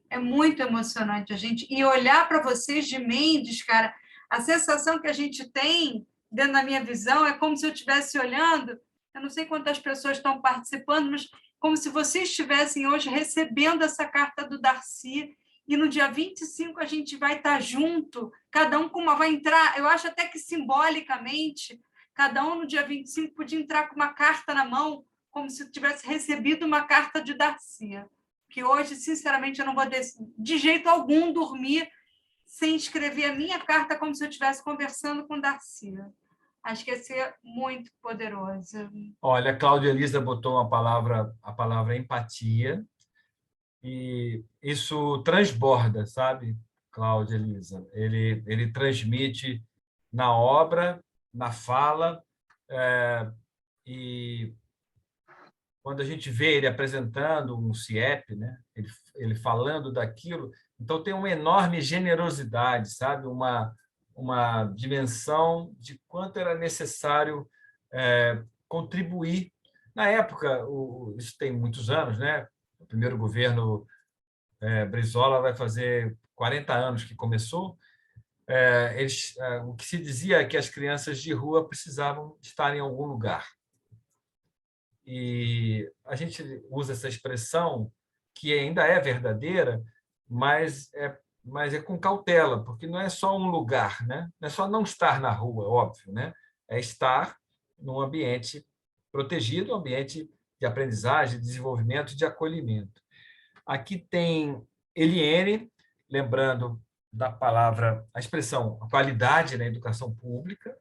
É muito emocionante a gente. E olhar para vocês de Mendes, cara, a sensação que a gente tem, dentro da minha visão, é como se eu estivesse olhando, eu não sei quantas pessoas estão participando, mas como se vocês estivessem hoje recebendo essa carta do Darcy, e no dia 25 a gente vai estar junto, cada um com uma... vai entrar, eu acho até que simbolicamente, cada um no dia 25 podia entrar com uma carta na mão, como se tivesse recebido uma carta de Darcy. Que hoje, sinceramente, eu não vou de jeito algum dormir sem escrever a minha carta como se eu estivesse conversando com Darcy. Acho que ia ser muito poderoso. Olha, a Cláudia Elisa botou a palavra empatia, e isso transborda, sabe, Cláudia Elisa? Ele transmite na obra, na fala, e quando a gente vê ele apresentando um CIEP, né? ele falando daquilo, então tem uma enorme generosidade, sabe? Uma dimensão de quanto era necessário contribuir. Na época, isso tem muitos anos, né? O primeiro governo Brizola vai fazer 40 anos que começou. O que se dizia é que as crianças de rua precisavam estar em algum lugar. E a gente usa essa expressão, que ainda é verdadeira, mas é com cautela, porque não é só um lugar, né? Não é só não estar na rua, óbvio, né? É estar num ambiente protegido, um ambiente de aprendizagem, de desenvolvimento e de acolhimento. Aqui tem Eliane, lembrando da palavra, a expressão a qualidade na educação pública.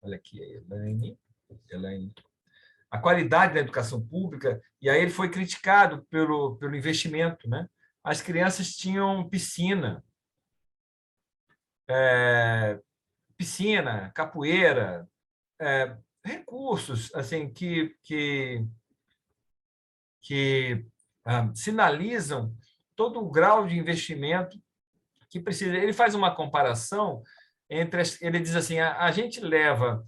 Olha aqui, Elaine. A qualidade da educação pública, e aí ele foi criticado pelo investimento, né? As crianças tinham piscina, capoeira, recursos assim que sinalizam todo o grau de investimento que precisa. Ele faz uma comparação ele diz assim, a gente leva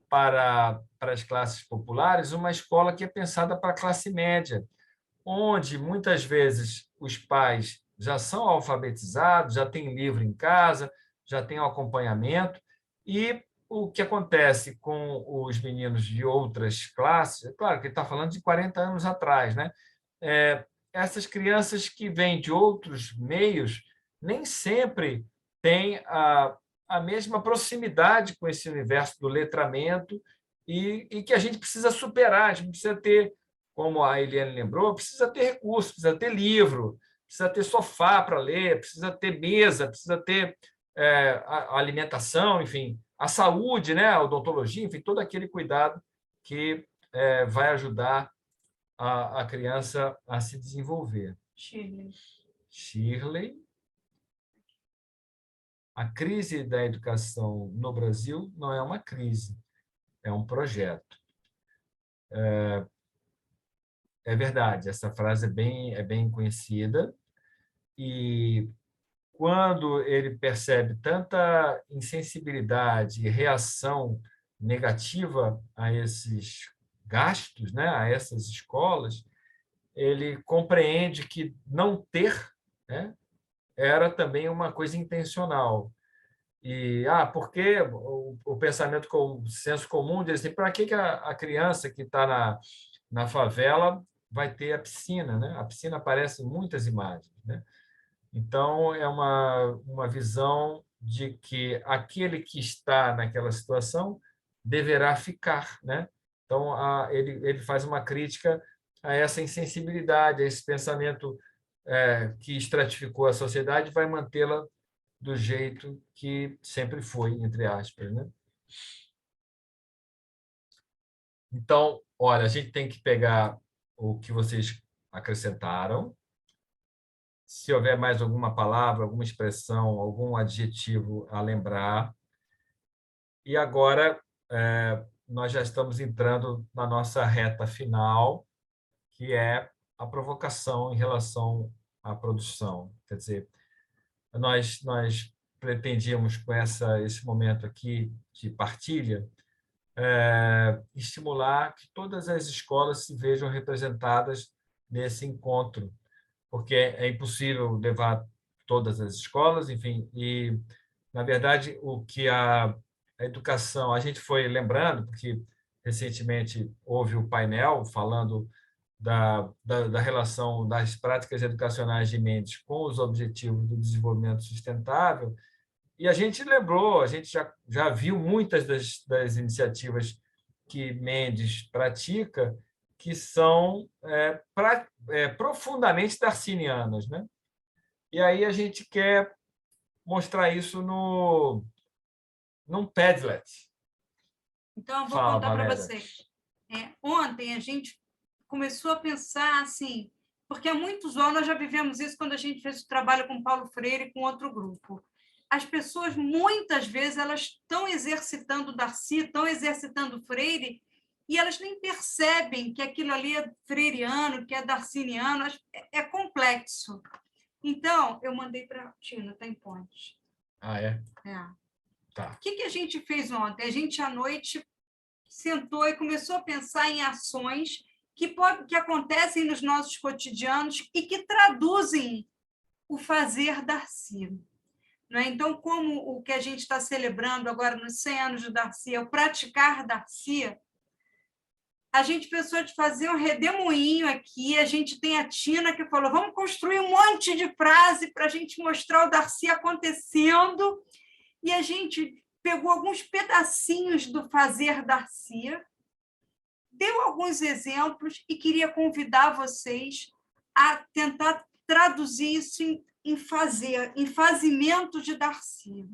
para as classes populares uma escola que é pensada para a classe média, onde muitas vezes os pais já são alfabetizados, já têm livro em casa, já têm o acompanhamento, e o que acontece com os meninos de outras classes, é claro que ele está falando de 40 anos atrás, né? Essas crianças que vêm de outros meios nem sempre têm a mesma proximidade com esse universo do letramento e que a gente precisa superar, a gente precisa ter, como a Eliane lembrou, precisa ter recursos, precisa ter livro, precisa ter sofá para ler, precisa ter mesa, precisa ter a alimentação, enfim, a saúde, né, a odontologia, enfim, todo aquele cuidado que vai ajudar a criança a se desenvolver. Shirley. A crise da educação no Brasil não é uma crise, é um projeto. É verdade, essa frase é bem conhecida, e quando ele percebe tanta insensibilidade e reação negativa a esses gastos, né, a essas escolas, ele compreende que não ter, né, era também uma coisa intencional. E, porque o pensamento, o senso comum diz assim, para que a criança que está na favela vai ter a piscina, né? A piscina aparece em muitas imagens, né? Então, é uma visão de que aquele que está naquela situação deverá ficar, né? Então, ele faz uma crítica a essa insensibilidade, a esse pensamento que estratificou a sociedade, vai mantê-la do jeito que sempre foi, entre aspas, né? Então, olha, a gente tem que pegar o que vocês acrescentaram. Se houver mais alguma palavra, alguma expressão, algum adjetivo a lembrar. E agora nós já estamos entrando na nossa reta final, que é a provocação em relação à produção. Quer dizer, nós pretendíamos, com esse momento aqui de partilha, estimular que todas as escolas se vejam representadas nesse encontro, porque é impossível levar todas as escolas, enfim, e, na verdade, o que a educação... A gente foi lembrando, porque recentemente houve o painel falando da relação das práticas educacionais de Mendes com os objetivos do desenvolvimento sustentável, e a gente lembrou, a gente já viu muitas das iniciativas que Mendes pratica, que são profundamente darcinianas, né? E aí a gente quer mostrar isso num Padlet. Então, eu vou Fala, contar para Valéria. vocês. Ontem a gente começou a pensar assim, porque há muitos anos nós já vivemos isso quando a gente fez o trabalho com Paulo Freire e com outro grupo. As pessoas, muitas vezes, elas estão exercitando Darcy, estão exercitando Freire, e elas nem percebem que aquilo ali é freiriano, que é darciniano, é complexo. Então, eu mandei para a Tina, está em Ponte. É? É. Tá. O que a gente fez ontem? A gente, à noite, sentou e começou a pensar em ações que acontecem nos nossos cotidianos e que traduzem o fazer Darcy. Não é? Então, como o que a gente está celebrando agora nos 100 anos de Darcy é o praticar Darcy, a gente pensou de fazer um redemoinho aqui, a gente tem a Tina que falou, vamos construir um monte de frase para a gente mostrar o Darcy acontecendo, e a gente pegou alguns pedacinhos do fazer Darcy, deu alguns exemplos e queria convidar vocês a tentar traduzir isso em fazimento de Darcy.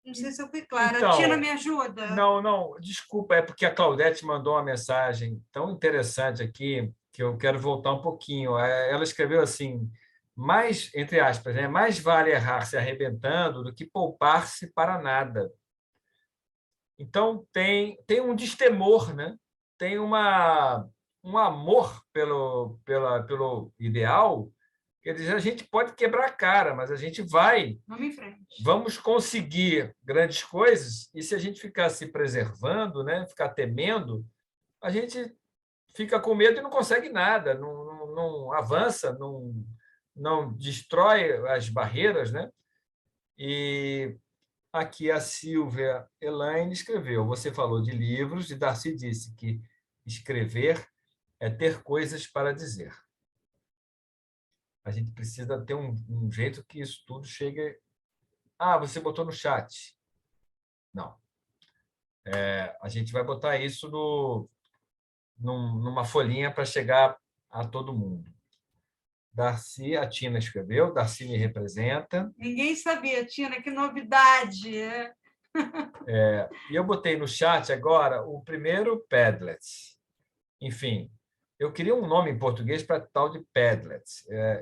Não sei se eu fui clara. Então, a Tina me ajuda? Não, desculpa, é porque a Claudete mandou uma mensagem tão interessante aqui que eu quero voltar um pouquinho. Ela escreveu assim, entre aspas, né, mais vale errar se arrebentando do que poupar-se para nada. Então, tem um destemor, né? Tem um amor pelo ideal. Quer dizer, a gente pode quebrar a cara, mas a gente vai. Vamos em frente. Vamos conseguir grandes coisas, e se a gente ficar se preservando, né, ficar temendo, a gente fica com medo e não consegue nada, não avança, não destrói as barreiras, né? E aqui a Silvia Elaine escreveu, você falou de livros, e Darcy disse que escrever é ter coisas para dizer. A gente precisa ter um jeito que isso tudo chegue... você botou no chat. Não. A gente vai botar isso numa folhinha para chegar a todo mundo. Darcy, a Tina escreveu, Darcy me representa. Ninguém sabia, Tina, que novidade! E eu botei no chat agora o primeiro Padlet. Enfim, eu queria um nome em português para tal de Padlet.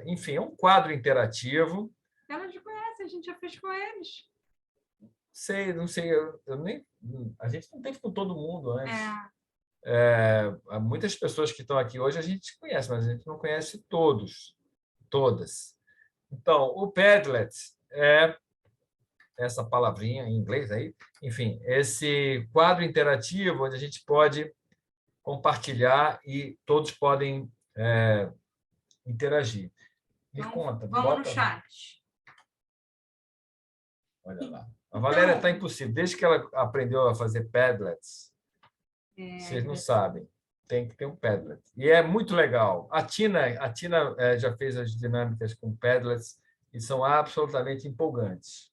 Enfim, é um quadro interativo. Ela te conhece, a gente já fez com eles. Não sei, a gente não teve com todo mundo antes. Muitas pessoas que estão aqui hoje a gente conhece, mas a gente não conhece todas. Então, o Padlet é essa palavrinha em inglês aí, enfim, esse quadro interativo onde a gente pode compartilhar e todos podem interagir. Me conta. Vamos no chat. Olha lá. A Valéria está impossível. Desde que ela aprendeu a fazer Padlets, vocês não sabem. Tem que ter um Padlet. E é muito legal. A Tina já fez as dinâmicas com Padlets e são absolutamente empolgantes.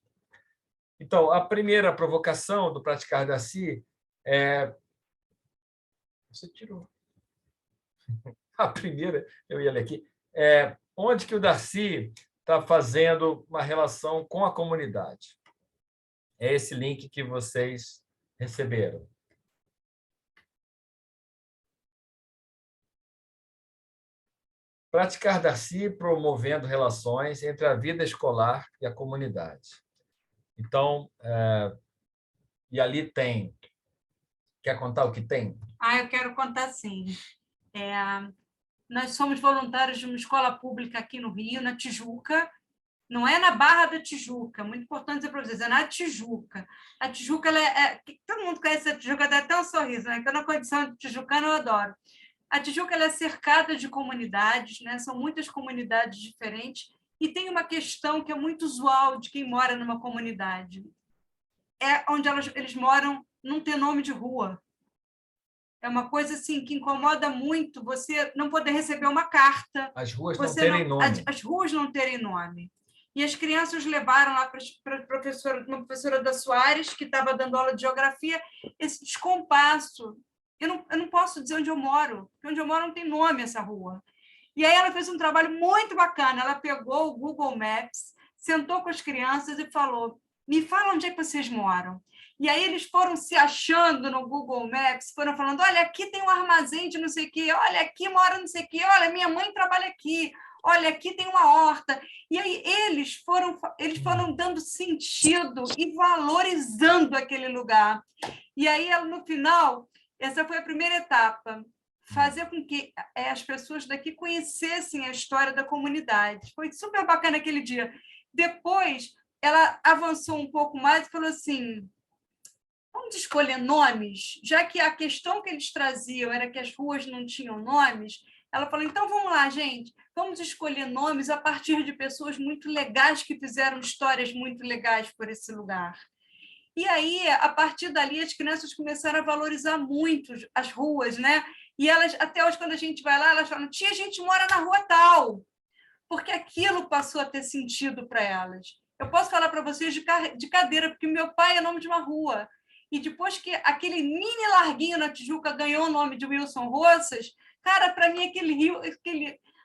Então, a primeira provocação do Praticar Darcy é... Você tirou. A primeira, eu ia ler aqui, é onde que o Darcy está fazendo uma relação com a comunidade. É esse link que vocês receberam. Praticar Darcy promovendo relações entre a vida escolar e a comunidade. Então, e ali tem... Quer contar o que tem? Eu quero contar sim. Nós somos voluntários de uma escola pública aqui no Rio, na Tijuca. Não é na Barra da Tijuca, muito importante dizer para vocês, é na Tijuca. A Tijuca, todo mundo conhece a Tijuca, dá até um sorriso, né? Que eu, na condição de tijucana, eu adoro. A Tijuca ela é cercada de comunidades, né? São muitas comunidades diferentes, e tem uma questão que é muito usual de quem mora numa comunidade. É onde eles moram, não tem nome de rua. É uma coisa assim que incomoda muito você não poder receber uma carta. As ruas não terem nome. As ruas não terem nome. E as crianças levaram lá para uma professora da Soares, que estava dando aula de geografia, esse descompasso. Eu não posso dizer onde eu moro, porque onde eu moro não tem nome essa rua. E aí ela fez um trabalho muito bacana. Ela pegou o Google Maps, sentou com as crianças e falou: me fala onde é que vocês moram. E aí eles foram se achando no Google Maps, foram falando: olha, aqui tem um armazém de não sei o quê, olha, aqui mora não sei o quê, olha, minha mãe trabalha aqui, olha, aqui tem uma horta. E aí eles foram dando sentido e valorizando aquele lugar. E aí, no final, essa foi a primeira etapa, fazer com que as pessoas daqui conhecessem a história da comunidade. Foi super bacana aquele dia. Depois, ela avançou um pouco mais e falou assim: vamos escolher nomes, já que a questão que eles traziam era que as ruas não tinham nomes. Ela falou: então vamos lá, gente, vamos escolher nomes a partir de pessoas muito legais que fizeram histórias muito legais por esse lugar. E aí, a partir dali, as crianças começaram a valorizar muito as ruas, né? E elas, até hoje, quando a gente vai lá, elas falam: tia, a gente mora na rua tal, porque aquilo passou a ter sentido para elas. Eu posso falar para vocês de cadeira, porque meu pai é nome de uma rua. E depois que aquele mini larguinho na Tijuca ganhou o nome de Wilson Roças, cara, para mim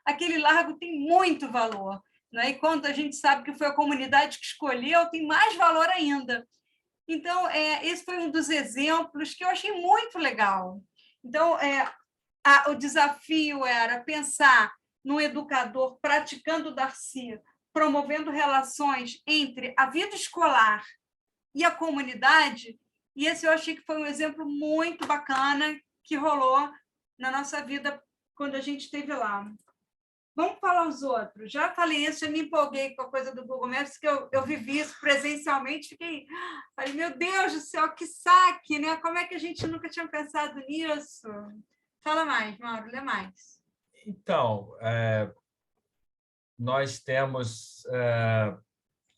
aquele largo tem muito valor, né? E quando a gente sabe que foi a comunidade que escolheu, tem mais valor ainda. Então, esse foi um dos exemplos que eu achei muito legal. Então, o desafio era pensar num educador praticando Darcy, promovendo relações entre a vida escolar e a comunidade, e esse eu achei que foi um exemplo muito bacana que rolou na nossa vida quando a gente esteve lá. Vamos falar os outros. Já falei isso, já me empolguei com a coisa do Google Maps, que eu vivi isso presencialmente, falei, meu Deus do céu, que saque, né? Como é que a gente nunca tinha pensado nisso? Fala mais, Mauro, lê mais. Então, nós temos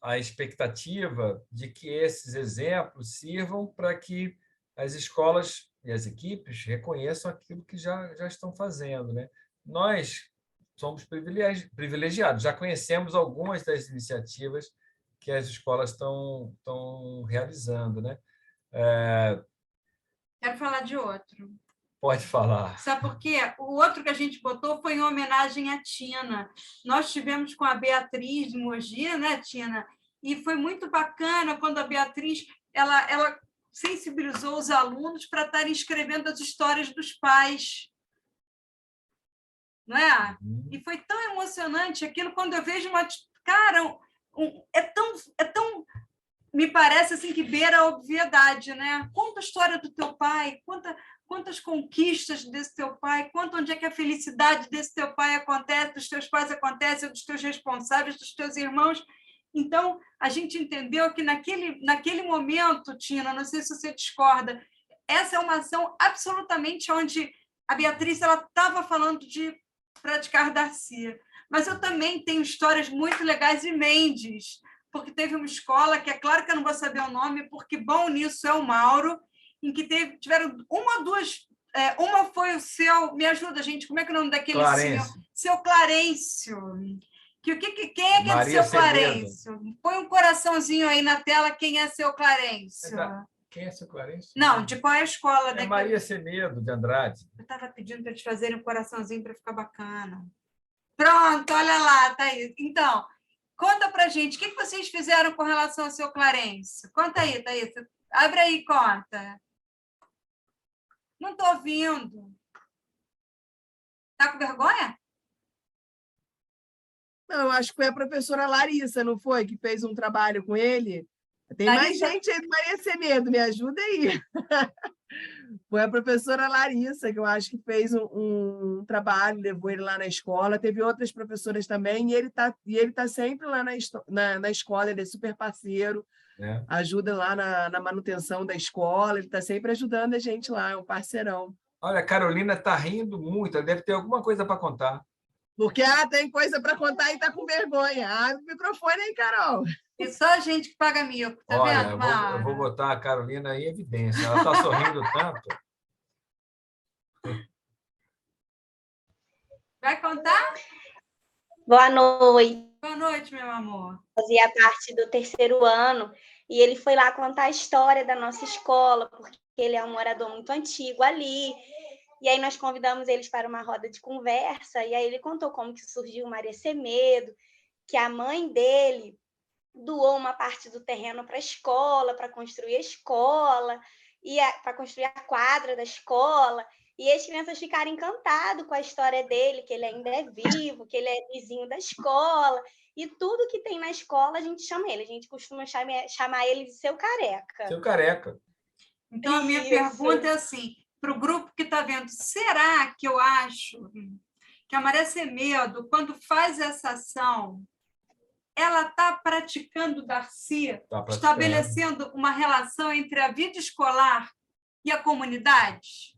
a expectativa de que esses exemplos sirvam para que as escolas e as equipes reconheçam aquilo que já estão fazendo, né? Nós somos privilegiados, já conhecemos algumas das iniciativas que as escolas estão realizando, né? Quero falar de outro. Pode falar. Sabe por quê? O outro que a gente botou foi em homenagem à Tina. Nós tivemos com a Beatriz de Mogi, né, Tina? E foi muito bacana quando a Beatriz ela sensibilizou os alunos para estarem escrevendo as histórias dos pais. Não é? E foi tão emocionante aquilo quando eu vejo uma... Cara, é tão me parece assim que beira a obviedade, né? Conta a história do teu pai, quantas conquistas desse teu pai, onde é que a felicidade desse teu pai acontece, dos teus pais acontece, dos teus responsáveis, dos teus irmãos. Então, a gente entendeu que naquele momento, Tina, não sei se você discorda, essa é uma ação absolutamente onde a Beatriz estava falando de praticar Darcy, mas eu também tenho histórias muito legais de Mendes, porque teve uma escola, que é claro que eu não vou saber o nome, porque bom nisso é o Mauro, em que tiveram uma ou duas... uma foi o seu... Me ajuda, gente, como é que é o nome daquele senhor? Seu Clarencio. Quem é que é do seu Clarencio? Põe um coraçãozinho aí na tela, quem é seu Clarencio? Quem é seu Clarencio? Não, de qual é a escola? É Maria Semedo, de Andrade. Eu estava pedindo para eles fazerem um coraçãozinho para ficar bacana. Pronto, olha lá, Thaís. Então, conta para gente, o que vocês fizeram com relação ao seu Clarencio? Conta aí, Thaís. Abre aí e conta. Não estou ouvindo. Está com vergonha? Não, eu acho que foi a professora Larissa, não foi? Que fez um trabalho com ele. Tem mais gente aí do Maria Semedo, me ajuda aí. Foi a professora Larissa, que eu acho que fez um trabalho, levou ele lá na escola. Teve outras professoras também, e ele tá sempre lá na escola, ele é super parceiro, ajuda lá na manutenção da escola, ele está sempre ajudando a gente lá, é um parceirão. Olha, a Carolina está rindo muito, ela deve ter alguma coisa para contar. Porque tem coisa para contar e está com vergonha. Abre o microfone aí, Carol. E só a gente que paga mico, tá vendo? Eu vou botar a Carolina em evidência. Ela está sorrindo tanto. Vai contar? Boa noite. Boa noite, meu amor. Fazia parte do 3º ano e ele foi lá contar a história da nossa escola, porque ele é um morador muito antigo ali. E aí nós convidamos eles para uma roda de conversa, e aí ele contou como que surgiu Maria Semedo, que a mãe dele doou uma parte do terreno para a escola, para construir a escola, e para construir a quadra da escola, e as crianças ficaram encantadas com a história dele, que ele ainda é vivo, que ele é vizinho da escola, e tudo que tem na escola a gente chama ele, a gente costuma chamar ele de Seu Careca. Seu Careca. Então, a minha pergunta é assim, para o grupo que está vendo, será que eu acho que a Maria Semedo, quando faz essa ação, ela está praticando Darcy, estabelecendo uma relação entre a vida escolar e a comunidade?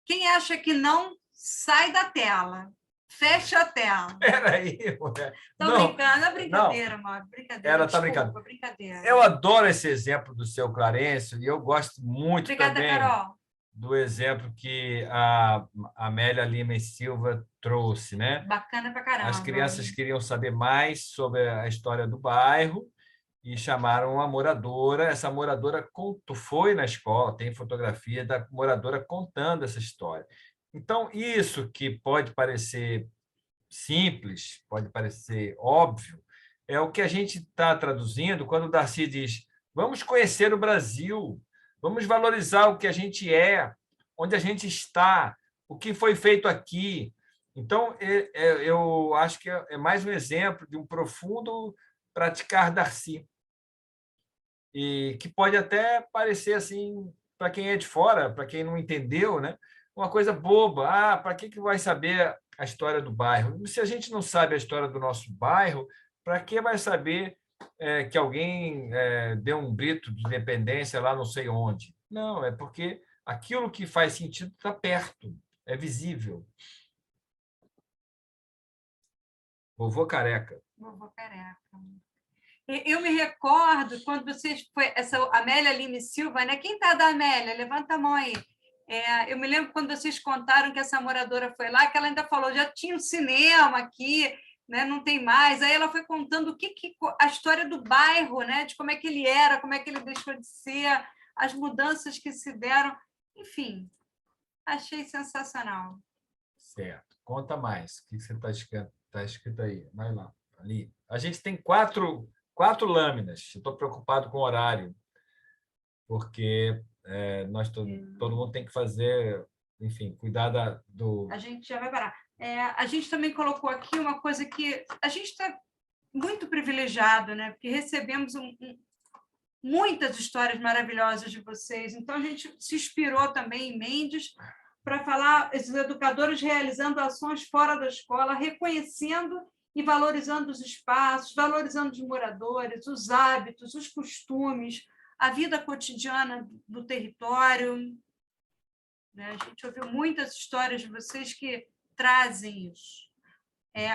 Quem acha que não, sai da tela. Fecha a tela. Espera aí, mulher. Estou brincando, é brincadeira, Mauro. Brincadeira. Ela está brincando. Brincadeira. Eu adoro esse exemplo do seu Clarencio e eu gosto muito também Carol. Do exemplo que a Amélia Lima e Silva trouxe, né? Bacana pra caramba. As crianças queriam saber mais sobre a história do bairro e chamaram uma moradora. Essa moradora foi na escola, tem fotografia da moradora contando essa história. Então, isso que pode parecer simples, pode parecer óbvio, é o que a gente está traduzindo quando o Darcy diz: vamos conhecer o Brasil, vamos valorizar o que a gente é, onde a gente está, o que foi feito aqui. Então, eu acho que é mais um exemplo de um profundo praticar Darcy, e que pode até parecer assim, para quem é de fora, para quem não entendeu, né? Uma coisa boba. Para que vai saber a história do bairro? Se a gente não sabe a história do nosso bairro, para que vai saber que alguém deu um grito de independência lá não sei onde? Não, é porque aquilo que faz sentido está perto, é visível. Vovô Careca. Vovô Careca. Eu me recordo quando vocês... essa Amélia Lima e Silva, né? Quem está da Amélia? Levanta a mão aí. Eu me lembro quando vocês contaram que essa moradora foi lá, que ela ainda falou, já tinha um cinema aqui, né? Não tem mais. Aí ela foi contando a história do bairro, né? De como é que ele era, como é que ele deixou de ser, as mudanças que se deram. Enfim, achei sensacional. Certo. Conta mais. O que você está escrito aí? Vai lá. Ali. A gente tem quatro lâminas. Estou preocupado com o horário, porque todo mundo tem que fazer, enfim, cuidar do... A gente já vai parar. A gente também colocou aqui uma coisa que a gente está muito privilegiado, né? Porque recebemos muitas histórias maravilhosas de vocês. Então, a gente se inspirou também em Mendes para falar esses educadores realizando ações fora da escola, reconhecendo e valorizando os espaços, valorizando os moradores, os hábitos, os costumes, a vida cotidiana do território. né? A gente ouviu muitas histórias de vocês que trazem isso.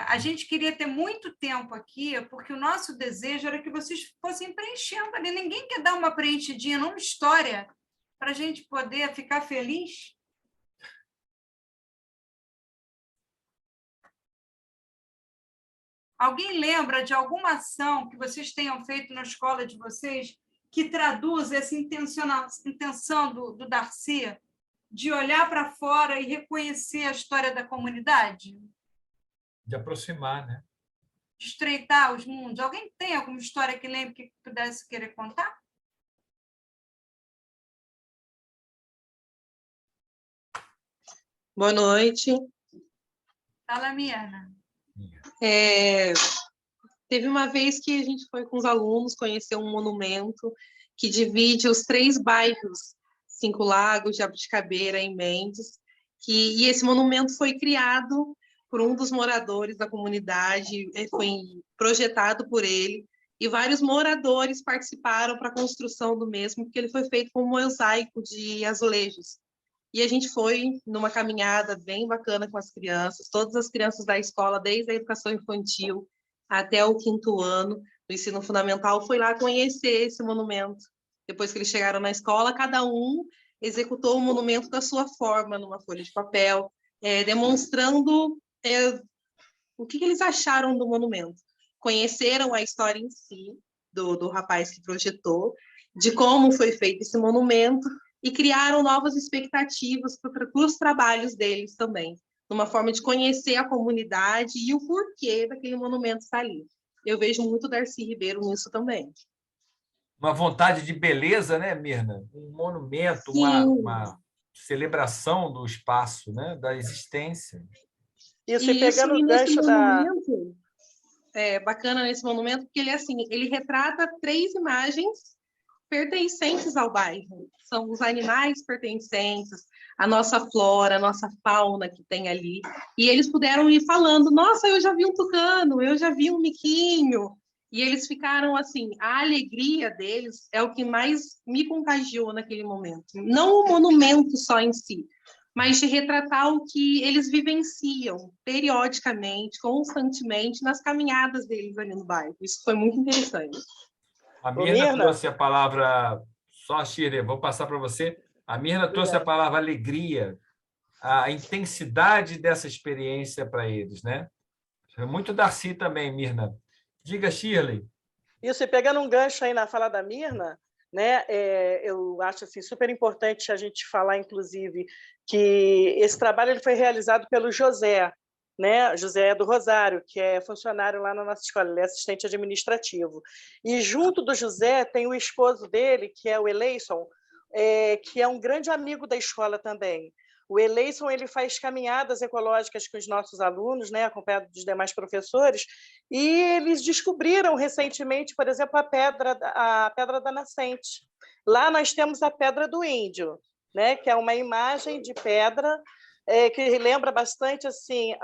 A gente queria ter muito tempo aqui, porque o nosso desejo era que vocês fossem preenchendo ali. Ninguém quer dar uma preenchidinha numa história para a gente poder ficar feliz? Alguém lembra de alguma ação que vocês tenham feito na escola de vocês que traduz essa intenção do Darcy de olhar para fora e reconhecer a história da comunidade? De aproximar, né? De estreitar os mundos. Alguém tem alguma história que lembre que pudesse querer contar? Boa noite. Fala, Mirna. Teve uma vez que a gente foi com os alunos conhecer um monumento que divide os 3 bairros, Cinco Lagos, Jabuticabeira e Mendes, e esse monumento foi criado por um dos moradores da comunidade, foi projetado por ele, e vários moradores participaram para a construção do mesmo, porque ele foi feito com um mosaico de azulejos. E a gente foi numa caminhada bem bacana com as crianças, todas as crianças da escola, desde a educação infantil até o 5º ano do ensino fundamental, foi lá conhecer esse monumento. Depois que eles chegaram na escola, cada um executou o monumento da sua forma, numa folha de papel, demonstrando o que eles acharam do monumento. Conheceram a história em si, do rapaz que projetou, de como foi feito esse monumento, e criaram novas expectativas para os trabalhos deles também, numa forma de conhecer a comunidade e o porquê daquele monumento estar ali. Eu vejo muito Darcy Ribeiro nisso também. Uma vontade de beleza, né, Mirna? Um monumento, uma celebração do espaço, né, da existência. Isso, e pegando o gancho monumento, é bacana nesse monumento, porque ele retrata 3 imagens pertencentes ao bairro. São os animais pertencentes, a nossa flora, a nossa fauna que tem ali. E eles puderam ir falando, nossa, eu já vi um tucano, eu já vi um miquinho. E eles ficaram assim, a alegria deles é o que mais me contagiou naquele momento. Não o monumento só em si, mas de retratar o que eles vivenciam periodicamente, constantemente, nas caminhadas deles ali no bairro. Isso foi muito interessante. A Mirna trouxe a palavra, só Shirley, vou passar para você. A Mirna trouxe a palavra alegria, a intensidade dessa experiência para eles, né? Muito Darcy também, Mirna. Diga, Shirley. Isso, e pegando um gancho aí na fala da Mirna, né, eu acho assim, super importante a gente falar, inclusive, que esse trabalho ele foi realizado pelo José, né? José do Rosário, que é funcionário lá na nossa escola, ele é assistente administrativo. E junto do José tem o esposo dele, que é o Eleison, que é um grande amigo da escola também. O Eleison ele faz caminhadas ecológicas com os nossos alunos, né, acompanhado dos demais professores, e eles descobriram recentemente, por exemplo, a Pedra da Nascente. Lá nós temos a Pedra do Índio, né, que é uma imagem de pedra que lembra bastante assim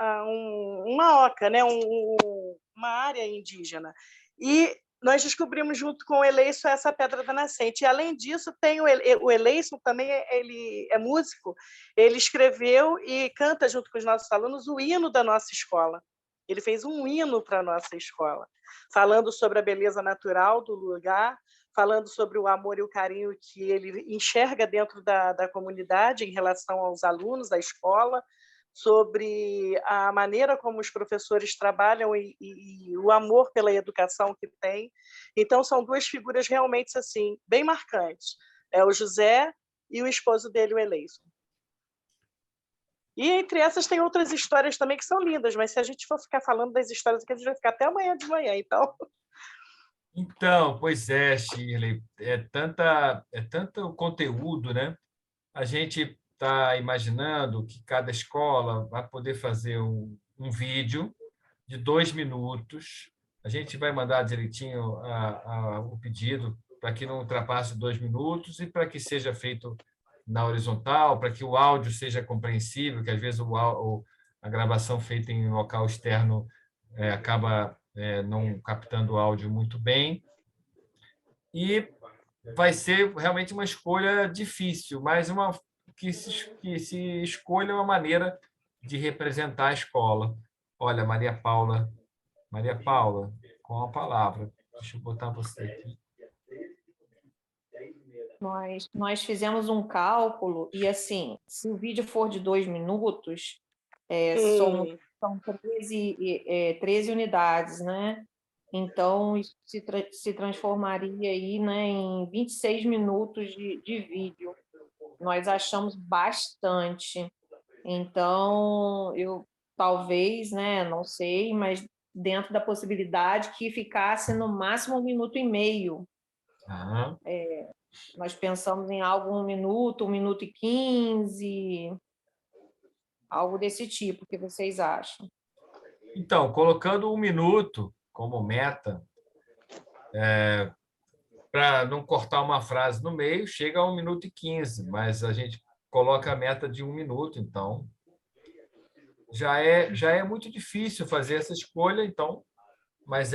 uma oca, né, uma área indígena. E nós descobrimos junto com o Eleison essa Pedra da Nascente. E, além disso, tem o Eleison também, ele é músico, ele escreveu e canta junto com os nossos alunos o hino da nossa escola. Ele fez um hino para a nossa escola, falando sobre a beleza natural do lugar, falando sobre o amor e o carinho que ele enxerga dentro da comunidade em relação aos alunos da escola, sobre a maneira como os professores trabalham e o amor pela educação que tem. Então, são 2 figuras realmente assim, bem marcantes. É o José e o esposo dele, o Eleison. E, entre essas, tem outras histórias também que são lindas, mas se a gente for ficar falando das histórias aqui, a gente vai ficar até amanhã de manhã, então... Então, pois é, Shirley, é tanto conteúdo, né? A gente está imaginando que cada escola vai poder fazer um vídeo de 2 minutos. A gente vai mandar direitinho o pedido para que não ultrapasse 2 minutos e para que seja feito na horizontal, para que o áudio seja compreensível, que às vezes a gravação feita em local externo acaba não captando o áudio muito bem. E vai ser realmente uma escolha difícil, mas que se escolha uma maneira de representar a escola. Olha, Maria Paula, com a palavra. Deixa eu botar você aqui. Nós fizemos um cálculo e, assim, se o vídeo for de 2 minutos, são 13 unidades, né? Então, isso se transformaria aí, né, em 26 minutos de vídeo. Nós achamos bastante. Então, eu talvez, né, não sei, mas dentro da possibilidade que ficasse no máximo 1 minuto e meio. Nós pensamos em algo 1 minuto, 1 minuto e 15, algo desse tipo. O que vocês acham? Então, colocando 1 minuto como meta, para não cortar uma frase no meio, chega a 1 minuto e 15, mas a gente coloca a meta de 1 minuto, então já é muito difícil fazer essa escolha, então, mas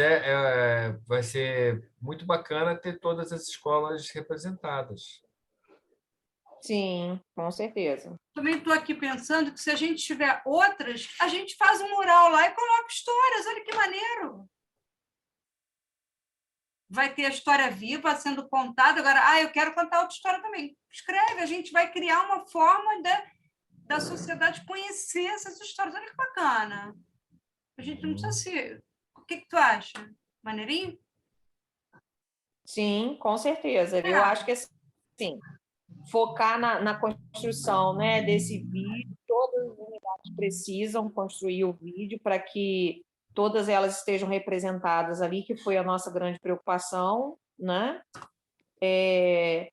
vai ser muito bacana ter todas as escolas representadas. Sim, com certeza. Também estou aqui pensando que se a gente tiver outras, a gente faz um mural lá e coloca histórias. Olha que maneiro! Vai ter a história viva sendo contada. Agora, eu quero contar outra história também. Escreve, a gente vai criar uma forma da sociedade conhecer essas histórias. Olha que bacana. A gente não precisa ser... O que tu acha? Maneirinho? Sim, com certeza. Eu acho que, assim, focar na construção, né, desse vídeo, todas as unidades precisam construir o vídeo para que todas elas estejam representadas ali, que foi a nossa grande preocupação, né? E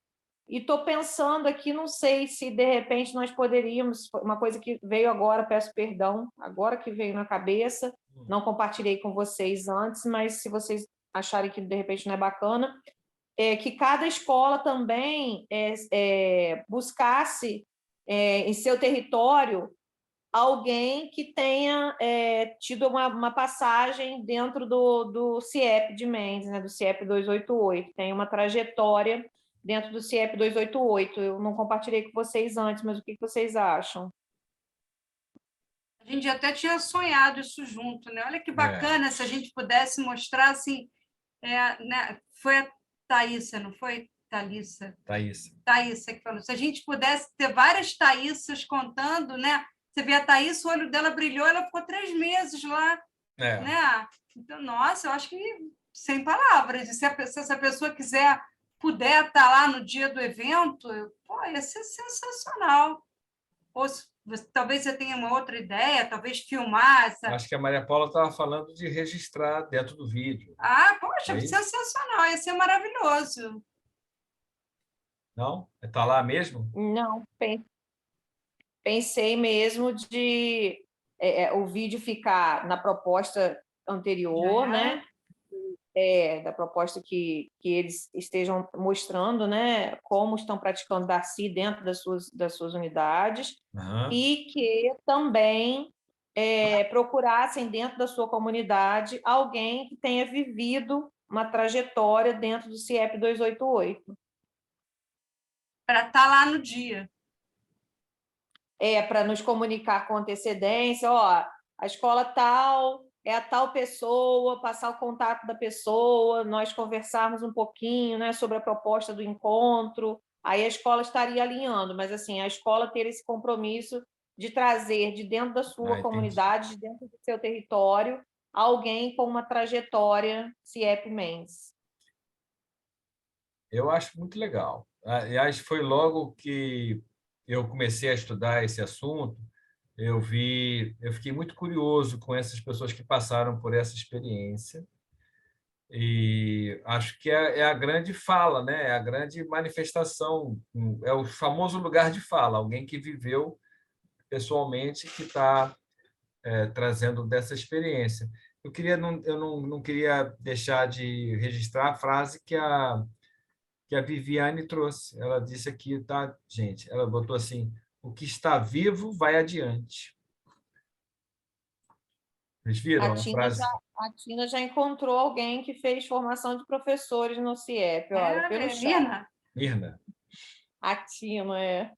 estou pensando aqui, não sei se de repente nós poderíamos, uma coisa que veio agora, peço perdão, agora que veio na cabeça, não compartilhei com vocês antes, mas se vocês acharem que de repente não é bacana, que cada escola também buscasse em seu território alguém que tenha tido uma passagem dentro do CIEP de Mendes, né, do CIEP 288, tem uma trajetória dentro do CIEP 288. Eu não compartilhei com vocês antes, mas o que vocês acham? A gente até tinha sonhado isso junto, né? Olha que bacana se a gente pudesse mostrar assim, né? Foi a Thaísa, não foi? Thaísa que falou. Se a gente pudesse ter várias Thaísas contando, né? Você vê a Thaís, o olho dela brilhou, ela ficou 3 meses lá, né? Então, nossa, eu acho que sem palavras. E se essa pessoa puder estar lá no dia do evento, ia ser sensacional. Ou talvez você tenha uma outra ideia, talvez filmar. Acho que a Maria Paula estava falando de registrar dentro do vídeo. Poxa, sensacional, ia ser maravilhoso. Não? Está lá mesmo? Não, pensei mesmo de o vídeo ficar na proposta anterior, né? Da proposta que eles estejam mostrando, né? Como estão praticando Darcy dentro das suas unidades, e que também procurassem dentro da sua comunidade alguém que tenha vivido uma trajetória dentro do CIEP 288. Para estar lá no dia. Para nos comunicar com antecedência, a escola tal é a tal pessoa, passar o contato da pessoa, nós conversarmos um pouquinho, né, sobre a proposta do encontro, aí a escola estaria alinhando, mas assim, a escola ter esse compromisso de trazer de dentro da sua comunidade, de dentro do seu território, alguém com uma trajetória CIEP Mendes. Eu acho muito legal. Aliás, foi logo que eu comecei a estudar esse assunto, eu fiquei muito curioso com essas pessoas que passaram por essa experiência, e acho que é a grande fala, né? É a grande manifestação, é o famoso lugar de fala, alguém que viveu pessoalmente, que está trazendo dessa experiência. Eu não queria deixar de registrar a frase que a Viviane trouxe. Ela disse aqui, tá, gente? Ela botou assim: o que está vivo vai adiante. Vocês viram a frase? A Tina já encontrou alguém que fez formação de professores no CIEP, olha, pelo chat. Mirna. A Tina,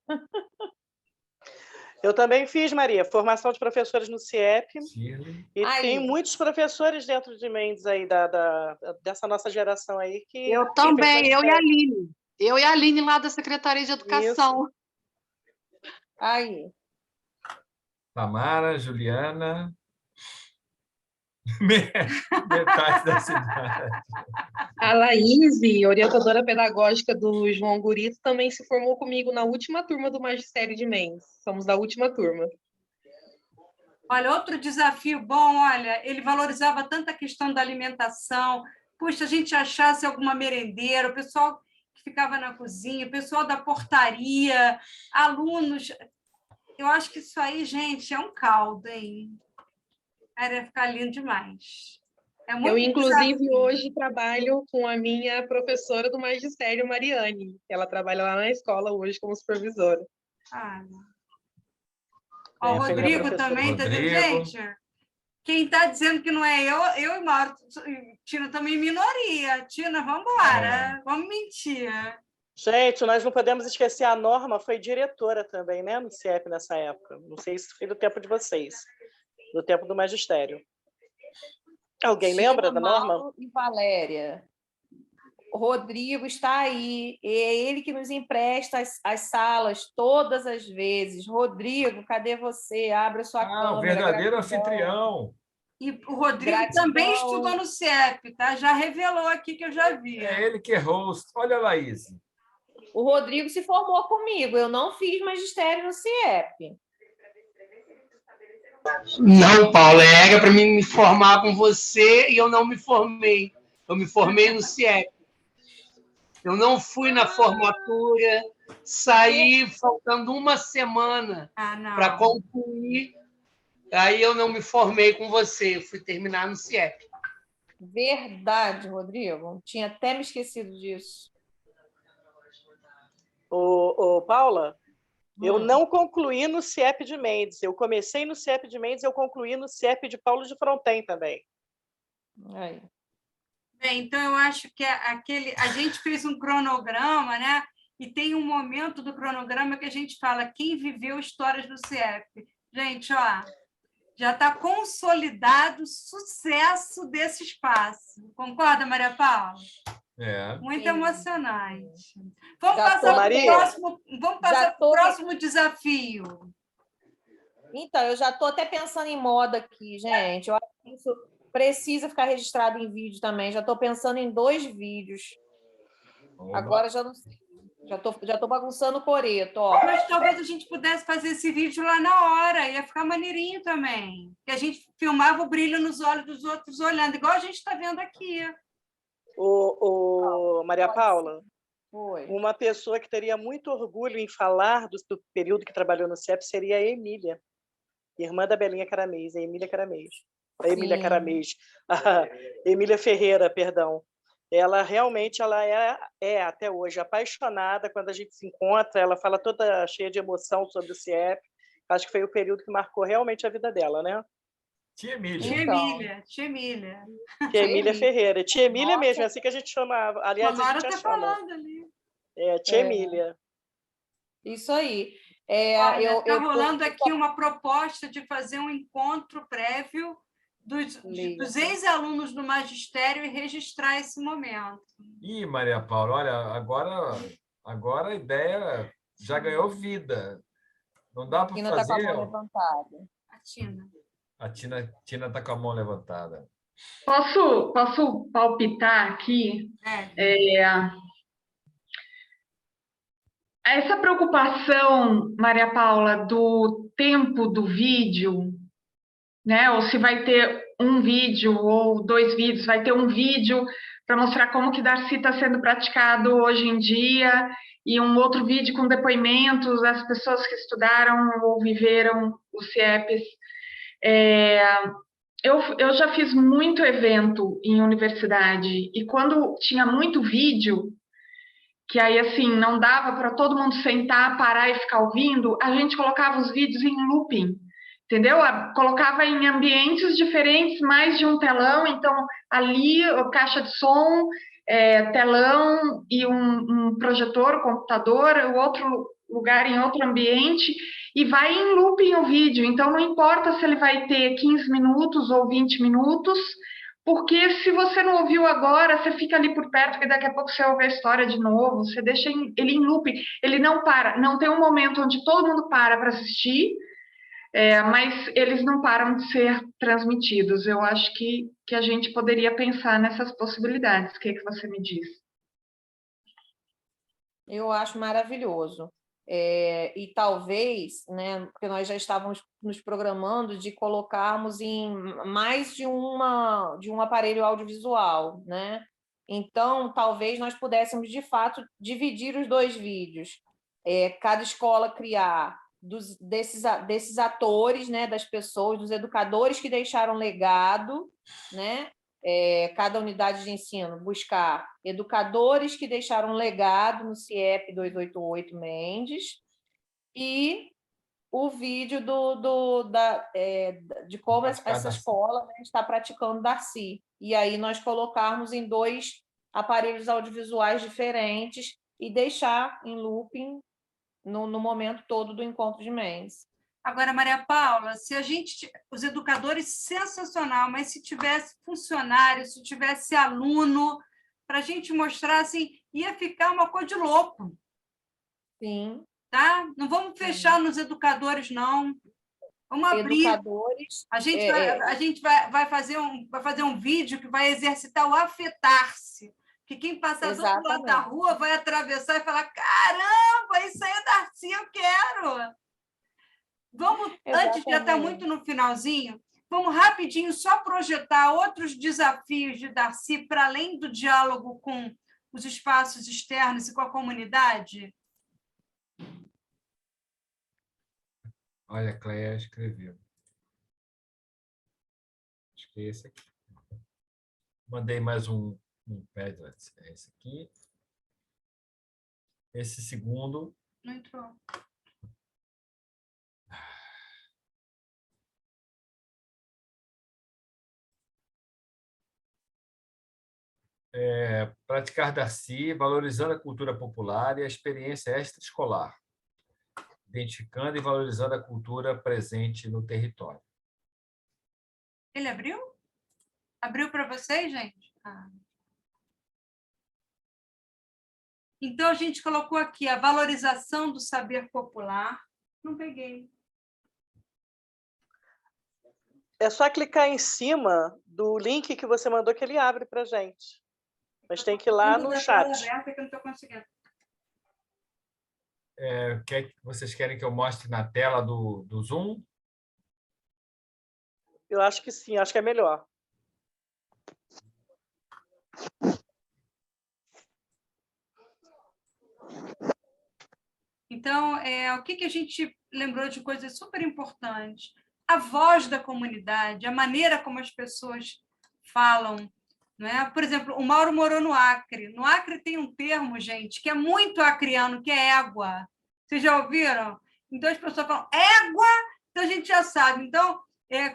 Eu também fiz, Maria, formação de professores no CIEP. Shirley. E Aí. tem muitos professores dentro de Mendes aí, dessa nossa geração aí que... Eu também, eu e a Aline. Eu e a Aline lá da Secretaria de Educação. Aí. Tamara, Juliana. Metade da cidade. A Laís, orientadora pedagógica do João Gurito, também se formou comigo na última turma do Magistério de Mendes. Somos da última turma. Olha, outro desafio bom, olha, ele valorizava tanto a questão da alimentação. Puxa, a gente achasse alguma merendeira, o pessoal que ficava na cozinha, o pessoal da portaria, alunos. Eu acho que isso aí, gente, é um caldo, hein? Era ficar lindo demais. É muito Eu, inclusive, desafio. hoje trabalho com a minha professora do magistério, Mariane. Ela trabalha lá na escola hoje como supervisora. O Rodrigo também está dizendo, gente, quem está dizendo que não é eu e Mauro, Tina também minoria. Tina, vamos embora, vamos mentir. Gente, nós não podemos esquecer, a Norma foi diretora também, né, no CIEP nessa época. Não sei se foi do tempo de vocês, do tempo do magistério. Alguém lembra da Norma? Mauro e Valéria. O Rodrigo está aí. É ele que nos empresta as salas todas as vezes. Rodrigo, cadê você? Abra a sua câmera. O verdadeiro gratidão. anfitrião. E o Rodrigo Gratidão. também estudou no CIEP, tá? Já revelou aqui que eu já vi. É ele que é host. Olha a Laís. O Rodrigo se formou comigo. Eu não fiz magistério no CIEP. Não, Paulo, era para mim me formar com você e eu não me formei. Eu me formei no CIEP. Eu não fui na formatura, saí faltando uma semana para concluir, aí eu não me formei com você, eu fui terminar no CIEP. Verdade, Rodrigo. Tinha até me esquecido disso. Paula, eu não concluí no CIEP de Mendes. Eu comecei no CIEP de Mendes, eu concluí no CIEP de Paulo de Fronten também. Aí. Bem, então eu acho que a gente fez um cronograma, né? E tem um momento do cronograma que a gente fala quem viveu histórias do CIEP. Gente, ó, já está consolidado o sucesso desse espaço. Concorda, Maria Paula? Muito emocionante. Vamos passar para o próximo desafio. Então, eu já estou até pensando em moda aqui, gente. Eu acho que isso precisa ficar registrado em vídeo também. Já estou pensando em 2 vídeos. Agora já não sei. Já tô bagunçando o coreto, ó. Mas talvez a gente pudesse fazer esse vídeo lá na hora, ia ficar maneirinho também. Que a gente filmava o brilho nos olhos dos outros olhando, igual a gente está vendo aqui. Maria Paula, Oi. Uma pessoa que teria muito orgulho em falar do período que trabalhou no CIEP seria a Emília, irmã da Belinha Caramês, a Emília Caramês. A Emília Caramês. A Emília Ferreira, perdão. Ela realmente é até hoje apaixonada. Quando a gente se encontra, ela fala toda cheia de emoção sobre o CIEP. Acho que foi o período que marcou realmente a vida dela, né? Tia Emília. Tia Emília. Tia Emília Ferreira. Tia Emília mesmo, é assim que a gente chamava. Aliás, a gente tá chama. falando ali. Tia Emília. Isso aí. Está rolando aqui uma proposta de fazer um encontro prévio dos ex-alunos do magistério e registrar esse momento. Ih, Maria Paula, olha, agora a ideia já ganhou vida. Não dá para fazer... Tina está com a mão levantada. A Tina está com a mão levantada. Posso palpitar aqui? Essa preocupação, Maria Paula, do tempo do vídeo, né? Ou se vai ter um vídeo ou 2 vídeos, vai ter um vídeo para mostrar como que Darcy está sendo praticado hoje em dia e um outro vídeo com depoimentos das pessoas que estudaram ou viveram os CIEPs. Eu já fiz muito evento em universidade e quando tinha muito vídeo, que aí, assim, não dava para todo mundo sentar, parar e ficar ouvindo, a gente colocava os vídeos em looping, entendeu? Colocava em ambientes diferentes, mais de um telão, então ali, a caixa de som, telão e um projetor, computador, o outro lugar em outro ambiente, e vai em looping o vídeo. Então, não importa se ele vai ter 15 minutos ou 20 minutos, porque se você não ouviu agora, você fica ali por perto, que daqui a pouco você ouve a história de novo, você deixa ele em looping. Ele não para, não tem um momento onde todo mundo para assistir, mas eles não param de ser transmitidos. Eu acho que a gente poderia pensar nessas possibilidades. O que você me diz? Eu acho maravilhoso. E talvez, né, porque nós já estávamos nos programando de colocarmos em mais de um aparelho audiovisual, né? Então, talvez nós pudéssemos, de fato, dividir os 2 vídeos. Cada escola criar desses atores, né, das pessoas, dos educadores que deixaram legado, né? Cada unidade de ensino buscar educadores que deixaram legado no CIEP 288 Mendes e o vídeo de como essa escola, né, está praticando Darcy. E aí nós colocarmos em 2 aparelhos audiovisuais diferentes e deixar em looping no momento todo do encontro de Mendes. Agora, Maria Paula, se a gente, os educadores, sensacional, mas se tivesse funcionário, se tivesse aluno, para a gente mostrar, assim, ia ficar uma coisa de louco. Sim. Tá? Não vamos fechar nos educadores, não. Vamos abrir. Educadores. A gente vai fazer um vídeo que vai exercitar o afetar-se. Que quem passar do outro lado da rua vai atravessar e falar: caramba, isso aí é Darcy, eu quero. Vamos, antes de já estar muito no finalzinho, vamos rapidinho só projetar outros desafios de Darcy para além do diálogo com os espaços externos e com a comunidade? Olha, a Cleia escreveu. Acho que é esse aqui. Mandei mais um Padlet. É esse aqui. Esse segundo. Não entrou. Praticar Darcy, valorizando a cultura popular e a experiência extraescolar, identificando e valorizando a cultura presente no território. Ele abriu? Abriu para vocês, gente? Então, a gente colocou aqui a valorização do saber popular. Não peguei. É só clicar em cima do link que você mandou que ele abre para a gente. Mas tem que ir lá no chat. Aberta que eu não estou conseguindo. Vocês querem que eu mostre na tela do Zoom? Eu acho que sim, acho que é melhor. Então, o que a gente lembrou de coisas super importantes? A voz da comunidade, a maneira como as pessoas falam. Não é? Por exemplo, o Mauro morou no Acre. No Acre tem um termo, gente, que é muito acriano, que é égua. Vocês já ouviram? Então, as pessoas falam égua, então a gente já sabe. Então,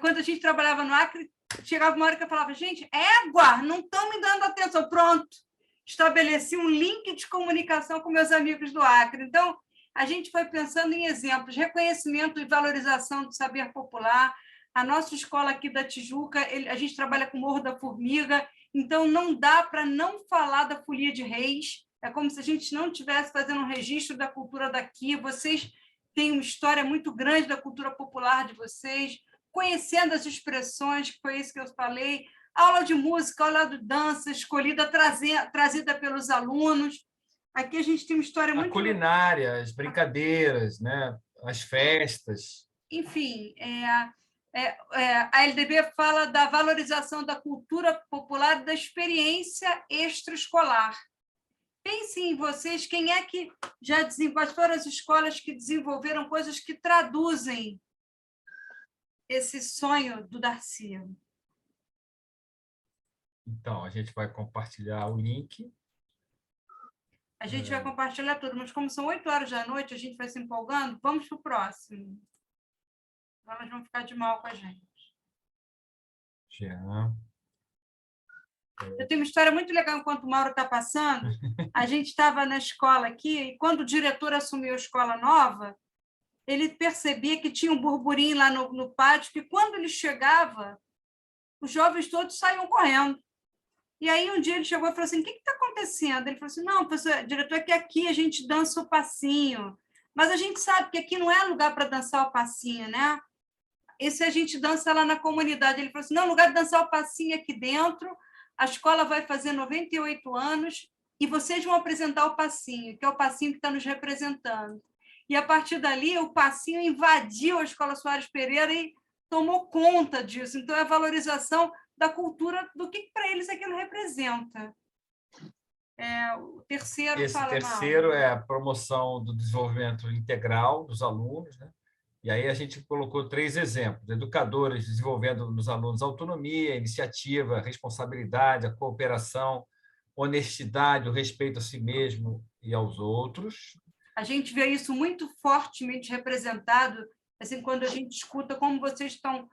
quando a gente trabalhava no Acre, chegava uma hora que eu falava, gente, égua, não estão me dando atenção. Pronto, estabeleci um link de comunicação com meus amigos do Acre. Então, a gente foi pensando em exemplos, reconhecimento e valorização do saber popular. A nossa escola aqui da Tijuca, a gente trabalha com o Morro da Formiga, então não dá para não falar da Folia de Reis, é como se a gente não estivesse fazendo um registro da cultura daqui. Vocês têm uma história muito grande da cultura popular de vocês, conhecendo as expressões, que foi isso que eu falei, aula de música, aula de dança, escolhida, trazida pelos alunos. Aqui a gente tem uma história muito... A culinária, as brincadeiras, né? As festas. Enfim, a LDB fala da valorização da cultura popular, da experiência extraescolar. Pensem em vocês, quem é que já desenvolveu, foram as escolas que desenvolveram coisas que traduzem esse sonho do Darcy? Então, a gente vai compartilhar o link. A gente vai compartilhar tudo, mas como são 8h da noite, a gente vai se empolgando, vamos para o próximo. Elas vão ficar de mal com a gente. Jean. Eu tenho uma história muito legal enquanto o Mauro está passando. A gente estava na escola aqui e quando o diretor assumiu a escola nova, ele percebia que tinha um burburinho lá no pátio, que quando ele chegava, os jovens todos saíam correndo. E aí um dia ele chegou e falou assim, o que está acontecendo? Ele falou assim, não, professor, diretor, é que aqui a gente dança o passinho, mas a gente sabe que aqui não é lugar para dançar o passinho, né? Esse a gente dança lá na comunidade. Ele falou assim, não, lugar de dançar o passinho aqui dentro, a escola vai fazer 98 anos e vocês vão apresentar o passinho, que é o passinho que está nos representando. E, a partir dali, o passinho invadiu a Escola Soares Pereira e tomou conta disso. Então, é a valorização da cultura, do que para eles aquilo representa. O terceiro, Esse terceiro é a promoção do desenvolvimento integral dos alunos, né? E aí a gente colocou 3 exemplos: educadores desenvolvendo nos alunos autonomia, iniciativa, responsabilidade, a cooperação, honestidade, o respeito a si mesmo e aos outros. A gente vê isso muito fortemente representado, assim, quando a gente escuta como vocês estão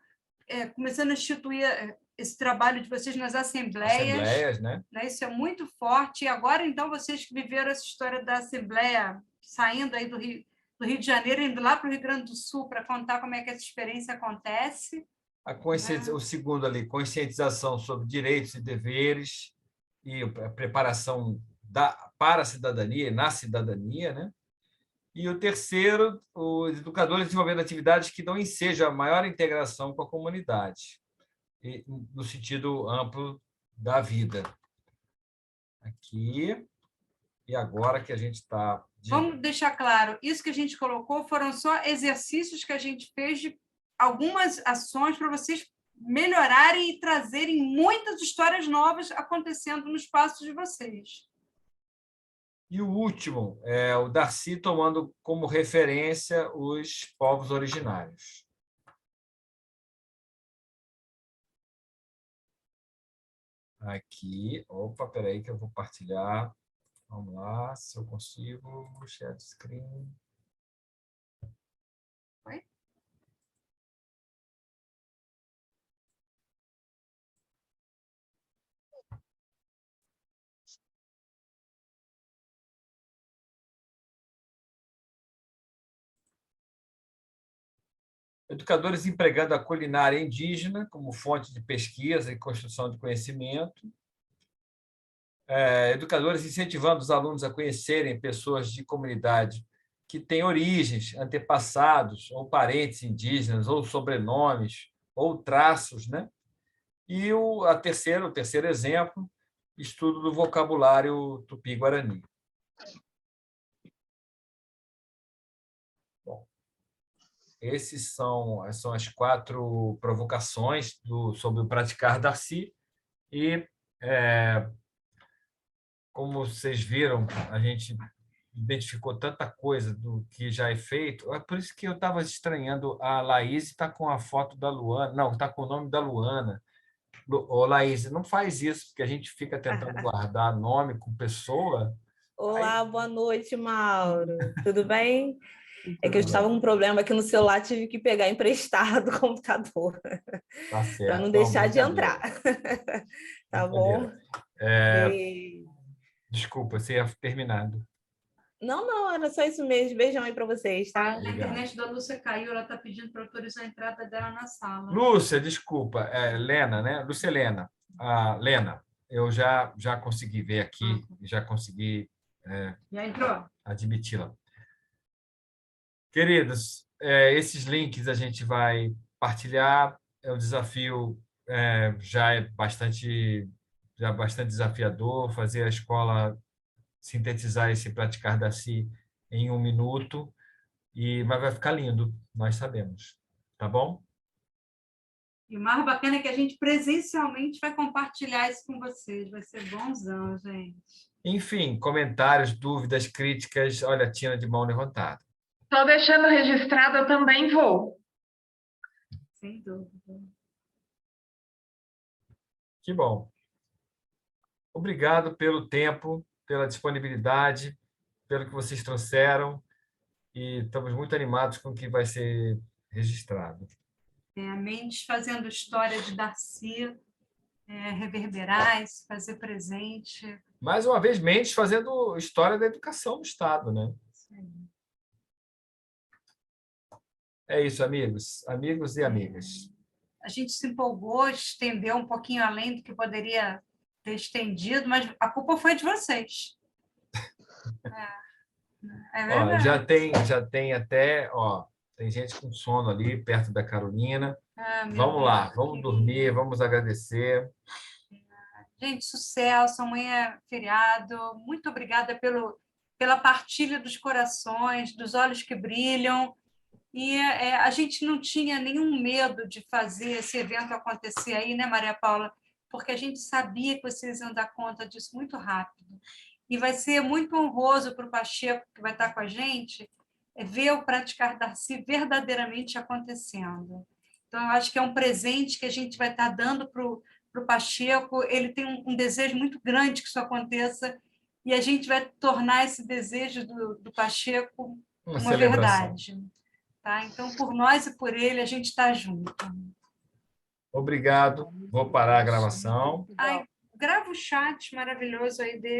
começando a instituir esse trabalho de vocês nas assembleias, né? Isso é muito forte. E agora, então, vocês que viveram essa história da Assembleia, saindo aí do Rio de Janeiro, indo lá para o Rio Grande do Sul para contar como é que essa experiência acontece. O segundo ali, conscientização sobre direitos e deveres e a preparação para a cidadania e na cidadania, né? E o terceiro, os educadores desenvolvendo atividades que dão ensejo a maior integração com a comunidade, no sentido amplo da vida. Aqui, e agora que a gente está... Vamos deixar claro, isso que a gente colocou foram só exercícios que a gente fez de algumas ações para vocês melhorarem e trazerem muitas histórias novas acontecendo no espaço de vocês. E o último é o Darcy tomando como referência os povos originários. Aqui, opa, peraí que eu vou partilhar. Vamos lá, se eu consigo, share screen. Oi? Educadores empregando a culinária indígena como fonte de pesquisa e construção de conhecimento. Educadores incentivando os alunos a conhecerem pessoas de comunidade que têm origens, antepassados, ou parentes indígenas, ou sobrenomes, ou traços, né? E o terceiro exemplo, estudo do vocabulário tupi-guarani. Bom, esses são as 4 provocações sobre o praticar Darcy. E, como vocês viram, a gente identificou tanta coisa do que já é feito. É por isso que eu estava estranhando. A Laís está com a foto da Luana. Não, está com o nome da Luana. Ô, Laís, não faz isso, porque a gente fica tentando guardar nome com pessoa. Olá, boa noite, Mauro. Tudo bem? É que eu estava com um problema aqui no celular, tive que pegar emprestado o computador. Tá certo. Para não deixar de entrar. Tá bom? Desculpa, você ia terminado. Não, era só isso mesmo. Beijão aí para vocês, tá? A internet da Lúcia caiu, ela está pedindo para autorizar a entrada dela na sala. Lúcia, desculpa, Lena, né? Lúcia Helena. Lena, eu já consegui ver aqui, já consegui Já entrou? admiti-la. Queridos, esses links a gente vai partilhar. O desafio já é bastante desafiador, fazer a escola sintetizar esse praticar Darcy em 1 minuto, mas vai ficar lindo, nós sabemos. Tá bom? E o mais bacana é que a gente presencialmente vai compartilhar isso com vocês. Vai ser bonzão, gente. Enfim, comentários, dúvidas, críticas. Olha, a Tina de mão levantada. Estou deixando registrado, eu também vou. Sem dúvida. Que bom. Obrigado pelo tempo, pela disponibilidade, pelo que vocês trouxeram, e estamos muito animados com o que vai ser registrado. A Mendes fazendo história de Darcy, reverberar, se fazer presente. Mais uma vez, Mendes fazendo história da educação no Estado, né? É isso, amigos e amigas. A gente se empolgou, estendeu um pouquinho além do que poderia ter estendido, mas a culpa foi de vocês. É verdade. Ó, já tem até, tem gente com sono ali perto da Carolina. Vamos lá, vamos dormir, vamos agradecer. Gente, sucesso, amanhã é feriado. Muito obrigada pela partilha dos corações, dos olhos que brilham. E a gente não tinha nenhum medo de fazer esse evento acontecer aí, né, Maria Paula? Porque a gente sabia que vocês iam dar conta disso muito rápido. E vai ser muito honroso para o Pacheco, que vai estar com a gente, ver o Praticar Darcy verdadeiramente acontecendo. Então, eu acho que é um presente que a gente vai estar dando para o Pacheco. Ele tem um desejo muito grande que isso aconteça, e a gente vai tornar esse desejo do Pacheco uma verdade. Tá? Então, por nós e por ele, a gente está junto. Obrigado. Vou parar a gravação. Grava o chat maravilhoso aí dele.